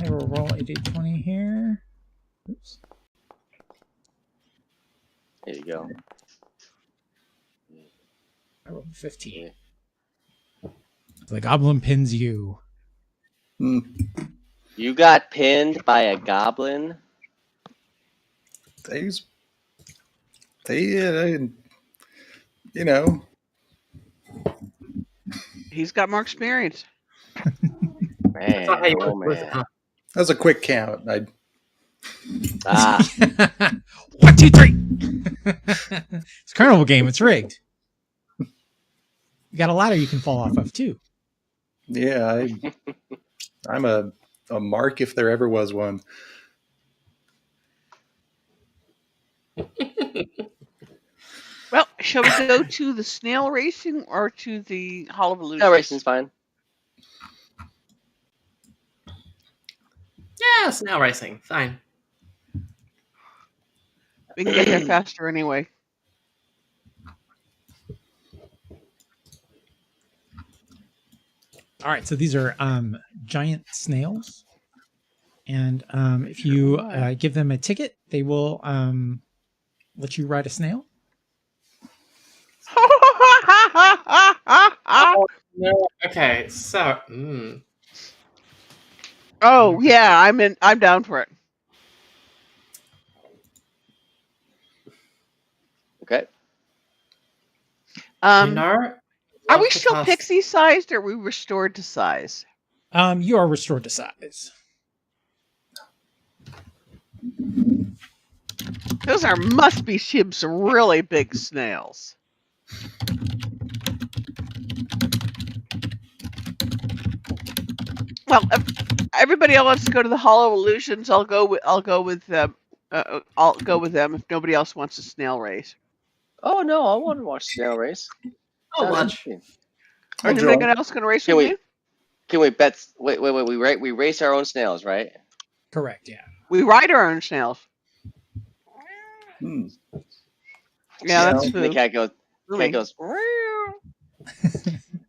I will roll a d20 here. Oops. There you go. I rolled a 15. The goblin pins you. You got pinned by a goblin? They, you know, He's got more experience. Man, That's not how you oh work with man. it. that was a quick count. Ah, 1, 2, 3. It's a carnival game. It's rigged. You got a ladder you can fall off of too. Yeah, I'm a mark if there ever was one. Well, shall we go to the snail racing or to the Hall of Illusions? no, racing's fine. Yeah, snail racing. Fine. We can get there faster anyway. All right, so these are giant snails, and if you give them a ticket, they will let you ride a snail. Oh, no. Okay, so Oh yeah, I'm down for it. Okay. you know, Are we love to still cast- pixie sized or are we restored to size? You are restored to size. Those must be some really big snails. Well, if everybody else wants to go to the Hall of Illusions, I'll go with them. I'll go with them if nobody else wants a snail race. Oh no, I want to watch snail race. Oh, Sounds watch. interesting. Or is I'll anybody join. else going to race Can with we- me? Can we bet? Wait. We race our own snails, right? Correct. Yeah. We ride our own snails. Hmm. Yeah, that's And the true. cat goes. Really. Cat goes.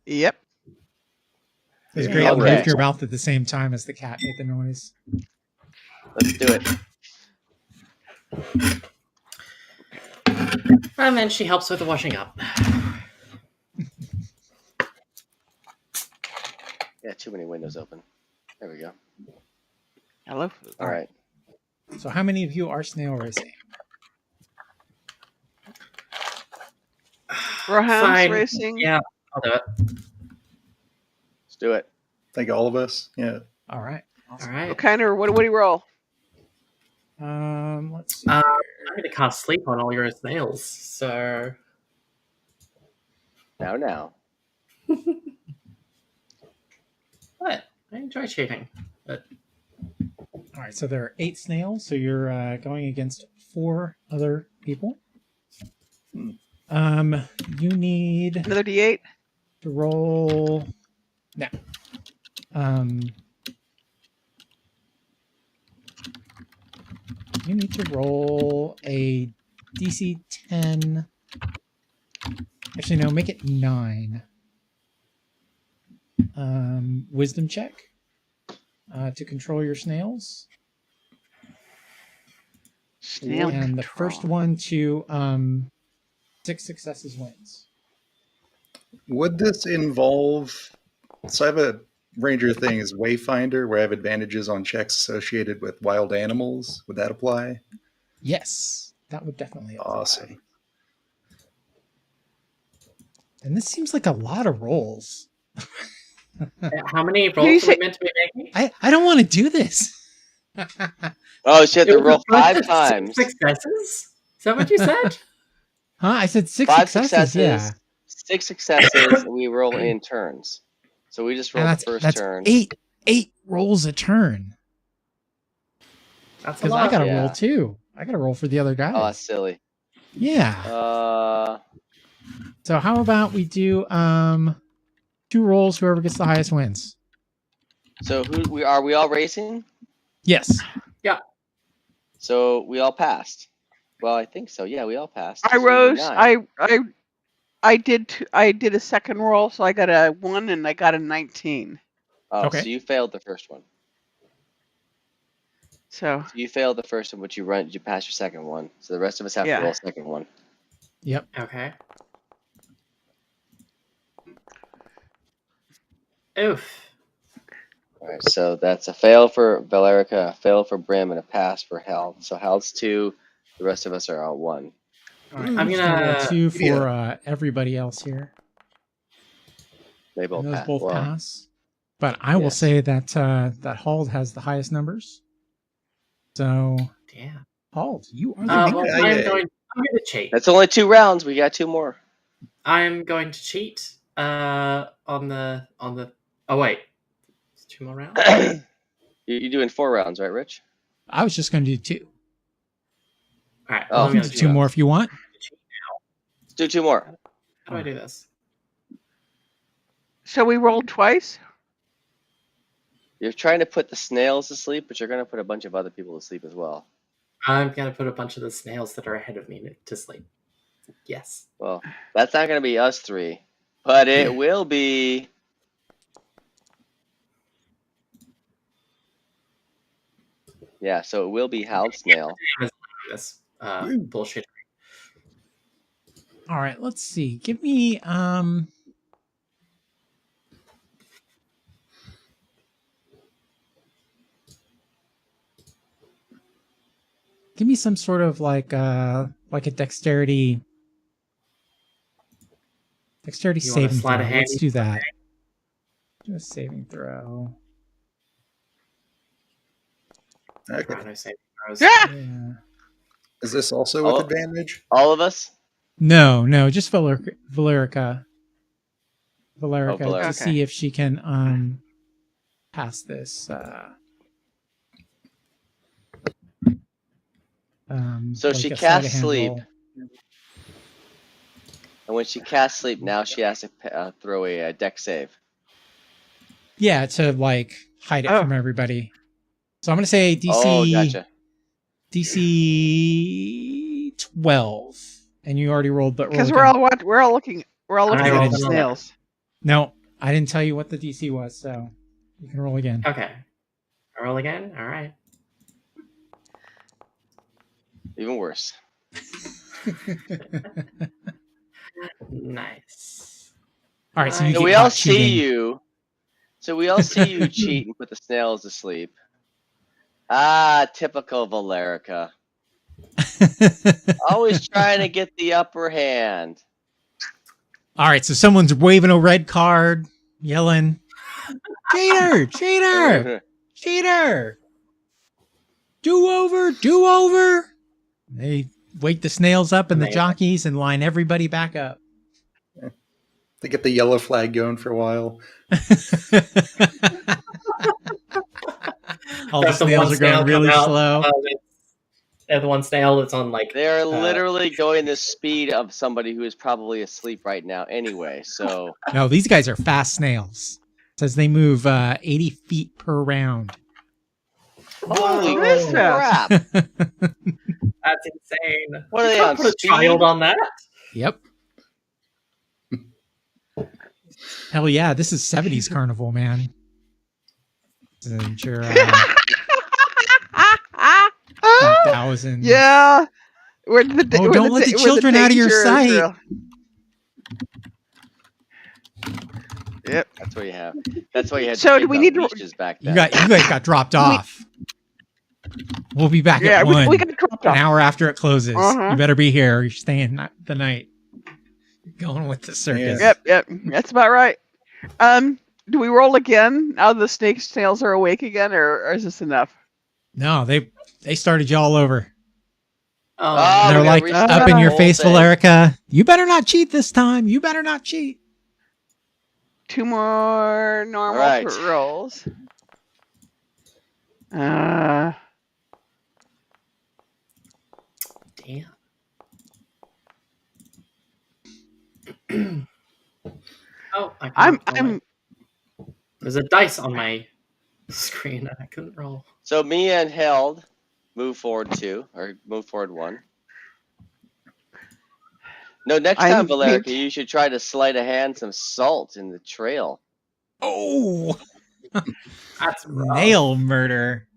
Yep. It was Yeah. great. You Okay. moved your mouth at the same time as the cat made the noise. Let's do it. And then she helps with the washing up. Yeah, too many windows open. There we go. Hello. All right. So, how many of you are snail racing? Rohan's Fine. racing. Yeah, I'll do it. Let's do it. Think all of us. Yeah. All right. All right. What kind of? What do you roll? Let's see. I'm going to cast sleep on all your snails. So Now. what? I enjoy cheating. But All right. So there are 8 snails. So you're going against 4 other people. You need Another D8. to roll. No. You need to roll a DC 10. Actually, no, make it 9. Wisdom check to control your snails. Snail And the control. first one to 6 successes wins. Would this involve? So I have a ranger thing is Wayfinder, where I have advantages on checks associated with wild animals. Would that apply? Yes, that would definitely apply. Awesome. And this seems like a lot of rolls. how many you rolls are say- we meant to be making? I don't want to do this. Oh, she had to It was roll a bunch 5 of times. 6 successes? Is that what you said? Huh? I said 6 5 successes. Yeah. 6 successes, and we roll in turns. So we just roll And the first that's turn. 8 rolls a turn. That's a Because I lot. got to Yeah. roll too. I got to roll for the other guy. Oh, that's silly. Yeah. So how about we do 2 rolls? Whoever gets the highest wins. So we all racing? Yes. So we all passed. Well, I think so. Yeah, we all passed. I So you rose. 9. I did a second roll, so I got a 1 and I got a 19. Oh, Okay. so you failed the first one. So So you failed the first one, but you passed your second one. So the rest of us have to Yeah. roll a second one. Yep. Okay. Oof. All right, so that's a fail for Valerica, a fail for Brim, and a pass for Held. So Held's 2. The rest of us are on 1. All right. Ooh, I'm Just gonna roll gonna. 2 yeah. for everybody else here. They both And those pass. both Well, pass. But I will yes. say that that Hald has the highest numbers. So Damn. Hald, you are the Well, winner. Yeah. I'm gonna cheat. That's only 2 rounds. We got 2 more. I'm going to cheat. On the. Oh wait, it's 2 more rounds. You're doing 4 rounds, right, Rich? I was just gonna do 2. All right. Oh, Well, You I'm can gonna do two 2 rounds. more if you want. Let's do 2 more. How do I do this? so we rolled twice. You're trying to put the snails to sleep, but you're going to put a bunch of other people to sleep as well. I'm gonna put a bunch of the snails that are ahead of me to sleep. Yes. Well, that's not going to be us 3, but it will be. Yeah, so it will be Howled Snail. This bullshit. All right, let's see. Give me some sort of like a dexterity You wanna saving throw. slide a hand Let's do that. Do a saving throw. Okay. I say throws. Yeah. Yeah. Is this also with Oh. advantage? All of us? No, just Valerica. Valerica. To Okay. see if she can pass this. So like she a sleight of casts hand sleep. roll. And when she casts sleep, now she has to throw a deck save. Yeah, to like hide it Oh. from everybody. So I'm gonna say DC. Oh, gotcha. DC 12, and you already rolled, but roll Because again. we're all looking I at rolled the an 11. snails. No, I didn't tell you what the DC was, so you can roll again. Okay. I roll again. All right. Even worse. Nice. All right, so you So get we all caught see cheating. you. So we all see you cheat and put the snails to sleep. Ah, typical Valerica. Always trying to get the upper hand. All right, so someone's waving a red card, yelling, "Cheater! Cheater! Cheater! Do over! Do over!" They wake the snails up and the Amazing. jockeys and line everybody back up. They get the yellow flag going for a while. All the That's the snails one are going snail really come out, slow. and the one snail that's on like. They're literally going the speed of somebody who is probably asleep right now anyway. So No, these guys are fast snails. It says they move 80 feet per round. holy What is that? crap! That's insane. What are You they can't on put a speed? child on that. Yep. Hell yeah, this is 70s carnival, man. And your 1000s. Yeah. Where the Oh, don't let the children out of your sight. Yep. That's what you have. That's why you had. So kids do we on need to- leashes back then. You guys got dropped off. We'll be back Yeah, at we 1, got dropped an off. hour after it closes. Uh-huh. You better be here or you're staying the night. Going with the circus. Yep. That's about right. Do we roll again now the snails are awake again, or is this enough? No, they started you all over. Oh, Oh, They're we gotta like restart up in the your whole face, thing. Valerica. You better not cheat this time. You better not cheat. 2 more normal Alright. rolls. damn. Oh, I I'm couldn't roll it. There's a dice on my screen and I couldn't roll. So me and Held move forward 2, or move forward 1. No, next time, I'm Valerica, being- you should try to sleight of hand some salt in the trail. Oh, That's rough. nail murder.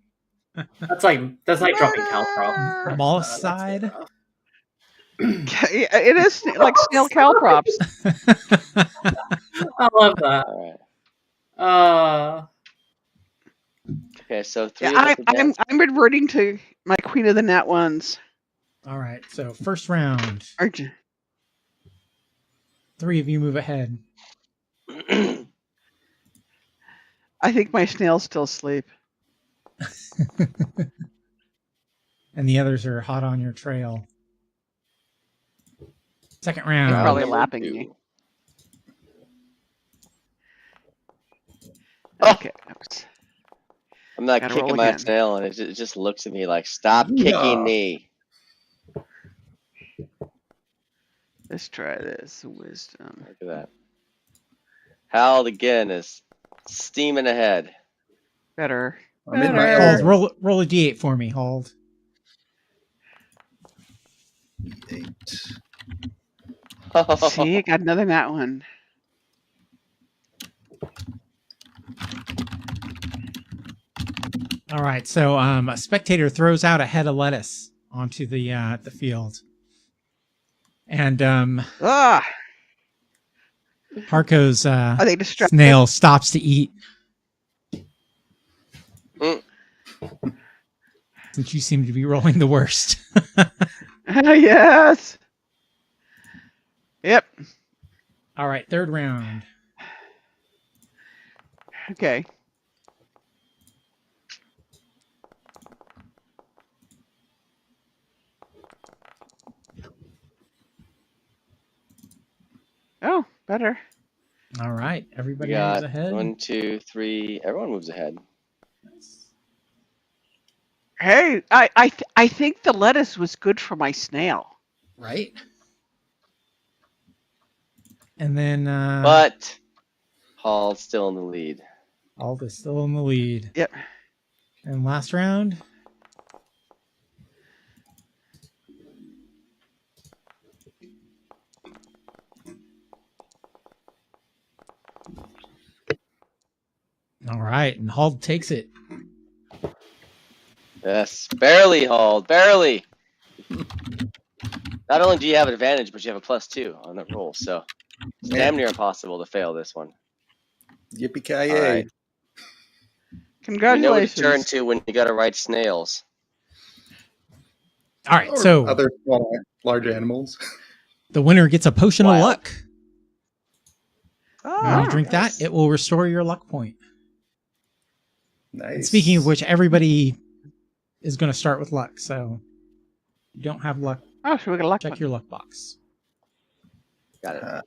That's like dropping calprop. Murder! Mollus That's side. rough. It is like snail calprops. I love that. All right. Okay, so 3 Yeah, of us advanced. I'm reverting to my Queen of the Nat ones. All right, so first round. Aren't you? 3 of you move ahead. I think my snails still sleep. And the others are hot on your trail. Second They're round. probably number lapping 2. me. Oh! Okay. I'm not Gotta roll kicking my again. snail, and it just looks at me like, "Stop kicking me!" Let's try this. Wisdom. Look at that. Hal again is steaming ahead. Better. I'm in my Better. Hold, roll a d8 for me, Hold. 8. See, got another Nat one. All right, so a spectator throws out a head of lettuce onto the field, and Ah! Harko's Are they distracted? snail stops to eat. Mm. Since you seem to be rolling the worst. Yes. Yep. All right, third round. Okay. Oh, better. All right, We everybody moves got ahead. 1, 2, 3. Everyone moves ahead. Hey, I think the lettuce was good for my snail. Right. And then But Hall's still in the lead. Alda's still in the lead. Yep. And last round. All right, and Hald takes it. Yes, barely, Hall, barely. Not only do you have an advantage, but you have a +2 on that roll, so it's damn near impossible to fail this one. Yippee-ki-yay. All right. You know what to Congratulations. turn to when you gotta ride snails. All right, Or so other small, large animals. the winner gets a potion Wild. of luck. When you Ah, drink nice. that, it will restore your luck point. Nice. And speaking of which, everybody is going to start with luck. So if you don't have luck, oh, so we got a luck check one. your luck box. Got it.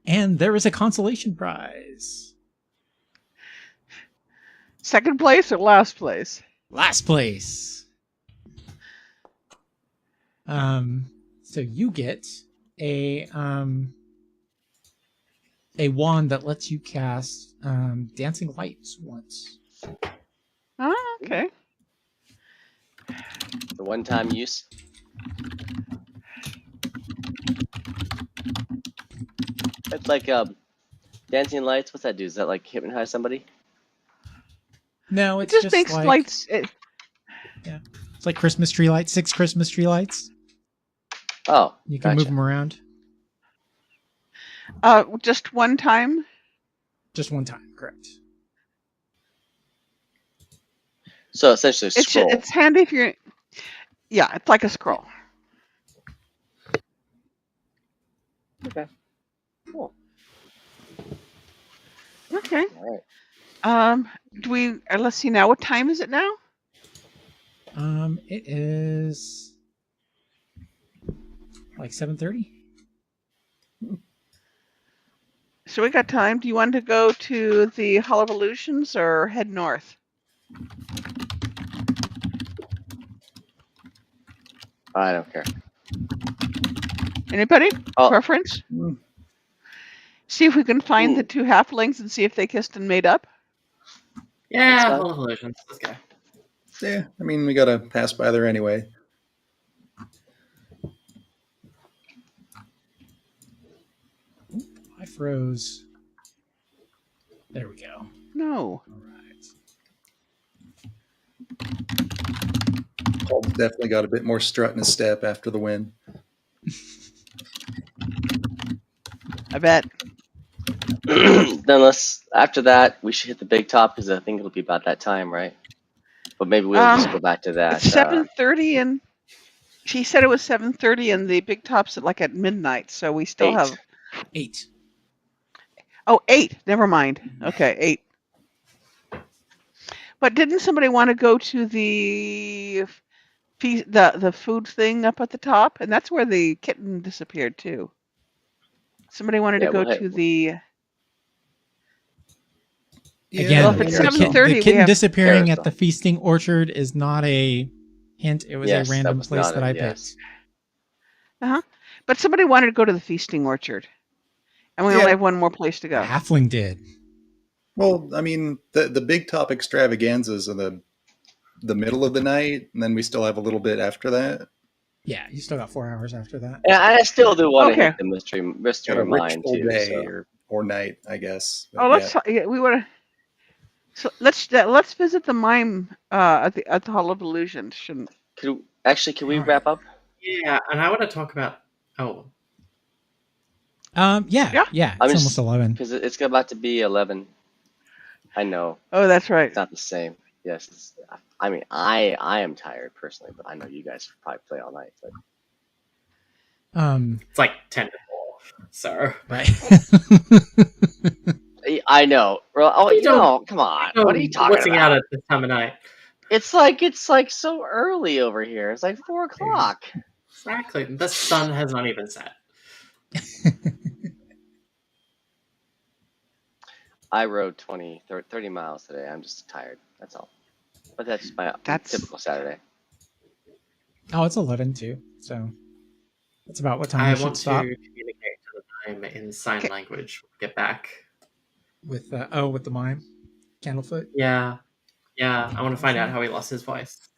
And there is a consolation prize. Second place or last place? Last place. So you get a wand that lets you cast dancing lights once. Ah, okay. The one-time use. It's like dancing lights. What's that do? Is that like hypnotize somebody? No, It it's just just makes like, lights. It's like Christmas tree lights, 6 Christmas tree lights. Oh, You can move them around Just one time. just one time, correct? So essentially, a scroll. It's handy if you're. Yeah, it's like a scroll. Okay. Cool. Okay. All right. Do we? Let's see now. What time is it now? It is like 7:30. So we got time. Do you want to go to the Hall of Illusions or head north? I don't care. Anybody? Oh. Preference? Mm. See if we can find the Ooh. two halflings and see if they kissed and made up. Yeah, That's fine. Hall of Illusions. Let's go. Yeah, I mean, we gotta pass by there anyway. froze. There we go. No. All right. Paul's definitely got a bit more strut in his step after the win. I bet. Then after that, we should hit the big top because I think it'll be about that time, right? But maybe we'll just go back to that. It's 7:30, and she said it was 7:30, and the big top's at midnight. So we still 8. have 8. 8. Never mind. Okay, 8. But didn't somebody want to go to the food thing up at the top? And that's where the kitten disappeared too. Somebody wanted to Yeah, go we'll to the. Again, Well, if it's the 7:30, the we kitten have disappearing at carousel. the feasting orchard is not a hint. It was Yes, a that random was place not that it, I yes. picked. But somebody wanted to go to the feasting orchard, and we Yeah. only have one more place to A go. halfling did. Well, I mean, the big top extravaganzas are the middle of the night, and then we still have a little bit after that. Yeah, you still got 4 hours after that. And I still do want to Okay. hit the mystery Got a rich mine full too. day So or night, I guess. But Oh, we want to. So let's visit the mime at the Hall of Illusion. Shouldn't. can we All right. wrap up? Yeah, and I want to talk about. Oh, Yeah. I'm It's just- almost 11. Because it's about to be 11. I know Oh, that's right. it's not the same. Yes, I mean I am tired personally, but I know you guys probably play all night. But it's like 10 to 4. So. Right. I know. Oh, You don't- come on. What are you talking What's about? out at this time of night? It's like so early over here. It's like 4 o'clock. Exactly. The sun has not even set. I rode 30 miles today. I'm just tired. That's all. But that's my typical Saturday. Oh, it's 11 too. So that's about what time I we should want to stop communicate to the time in sign language. Get back. with with the mime, Candlefoot. Yeah. I want to find out how he lost his voice.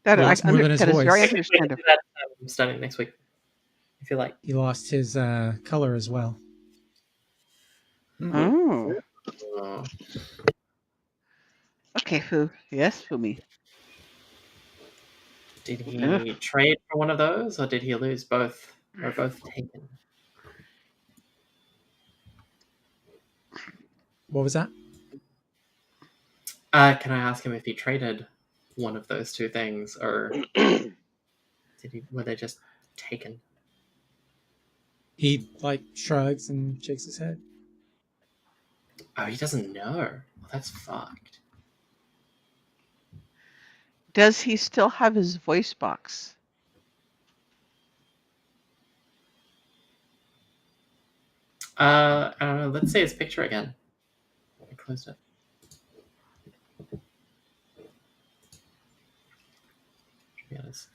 That Well, it's more than his that is very voice. We can understandable. do that starting next week. If you like. He lost his color as well. Oh. Oh. Okay, Fu. Yes, Fumi. Did he trade for one of those, or did he lose both? Or both taken? What was that? Can I ask him if he traded one of those two things, or were they just taken? He shrugs and shakes his head. Oh, he doesn't know. Well, that's fucked. Does he still have his voice box? I don't know. Let's say his picture again. I closed it. To be honest.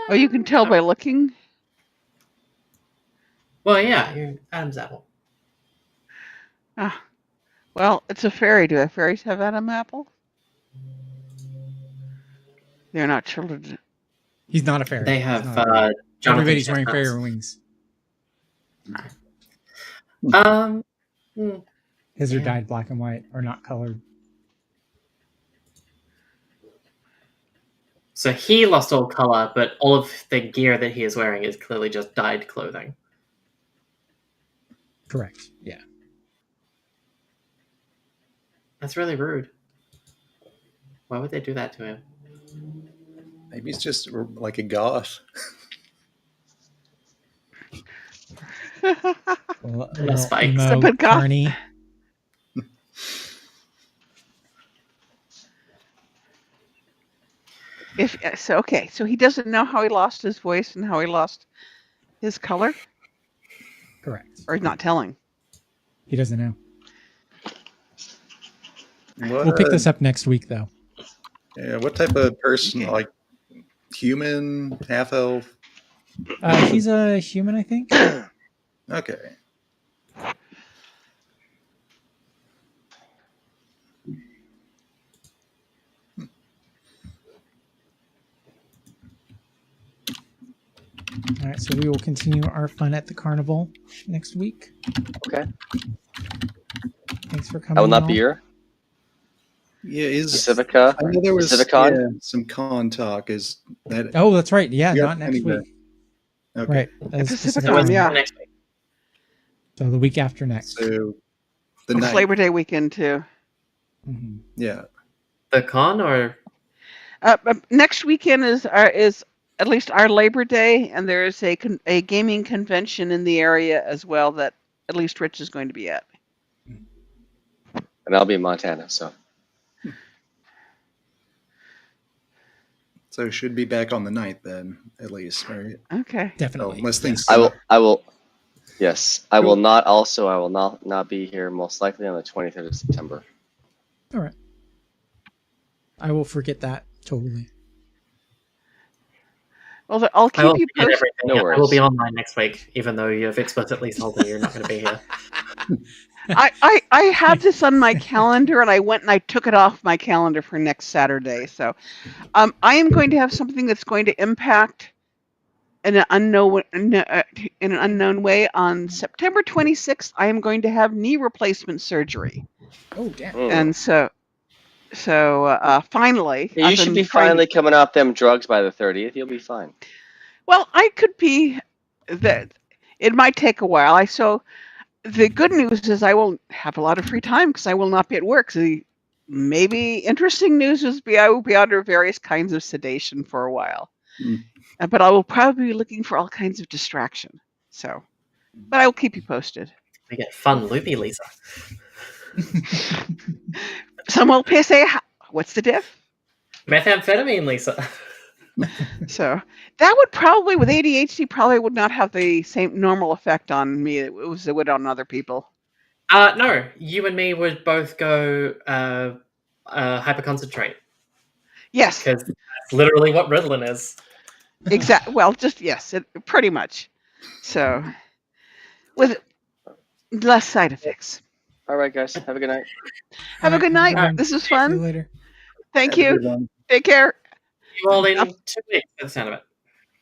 Oh, you can tell by looking. Well, yeah, you're Adam's apple. Ah, well, it's a fairy. Do fairies have Adam apple? They're not children. He's not a fairy. They He's have not a fairy. Jonathan Everybody's wearing Chestnuts. fairy wings. His are Yeah. dyed black and white, or not colored. So he lost all color, but all of the gear that he is wearing is clearly just dyed clothing. Correct. Yeah. That's really rude. Why would they do that to him? Maybe he's just like a goth. Little spikes. emo But goth- carny. So he doesn't know how he lost his voice and how he lost his color, Correct. or he's not telling. He doesn't know. What, We'll pick this up next week, though. Yeah, what type of person? Okay. Like human, half elf? He's a human, I think. Okay. All right, so we will continue our fun at the carnival next week. Okay. Thanks for coming. I will not y'all. be here. Yeah, is Pacifica. I know there was Pacificon? some con talk. Is that Oh, that's right. Yeah, Yeah, not next anywhere. week. okay? Right. That's Pacificon, Pacificon. yeah. Next week. So the week after next. So the It's night, Labor Day weekend too. Mhm. yeah. The con or Next weekend is at least our Labor Day, and there is a gaming convention in the area as well that at least Rich is going to be at. And I'll be in Montana, so. So should be back on the 9th then, at least, right? Okay. So Definitely. unless things I come will. up. I will. Yes, I will Cool. not. Also, I will not be here. Most likely on the 23rd of September. All right. I will forget that totally. Well, I'll I will keep you forget posted. everything. No I will be worries. online next week, even though you have explicitly told me you're not going to be here. I have this on my calendar, and I went and I took it off my calendar for next Saturday. So, I am going to have something that's going to impact in an unknown way on September 26th. I am going to have knee replacement surgery, Oh, damn. and so finally, Yeah, you I've should been be trying finally coming off them drugs by the 30th. You'll be fine. Well, I could be that. It might take a while. The good news is I will have a lot of free time because I will not be at work. The maybe interesting news is I will be under various kinds of sedation for a while. Mm. But I will probably be looking for all kinds of distraction. So, but I will keep you posted. We get fun loopy Lisa. Someone will say, "What's the diff?" Methamphetamine Lisa. So that would probably, with ADHD, probably would not have the same normal effect on me it would on other people. No, you and me would both go hyperconcentrate Yes, because that's literally what Ritalin is. exactly. Well, just yes, pretty much. So, with less side effects. All right, guys. Have a good night. Have a good night. everyone. This was See you fun. later. Thank Have a you. good one. Take care. You all in 2 weeks by the sound of it.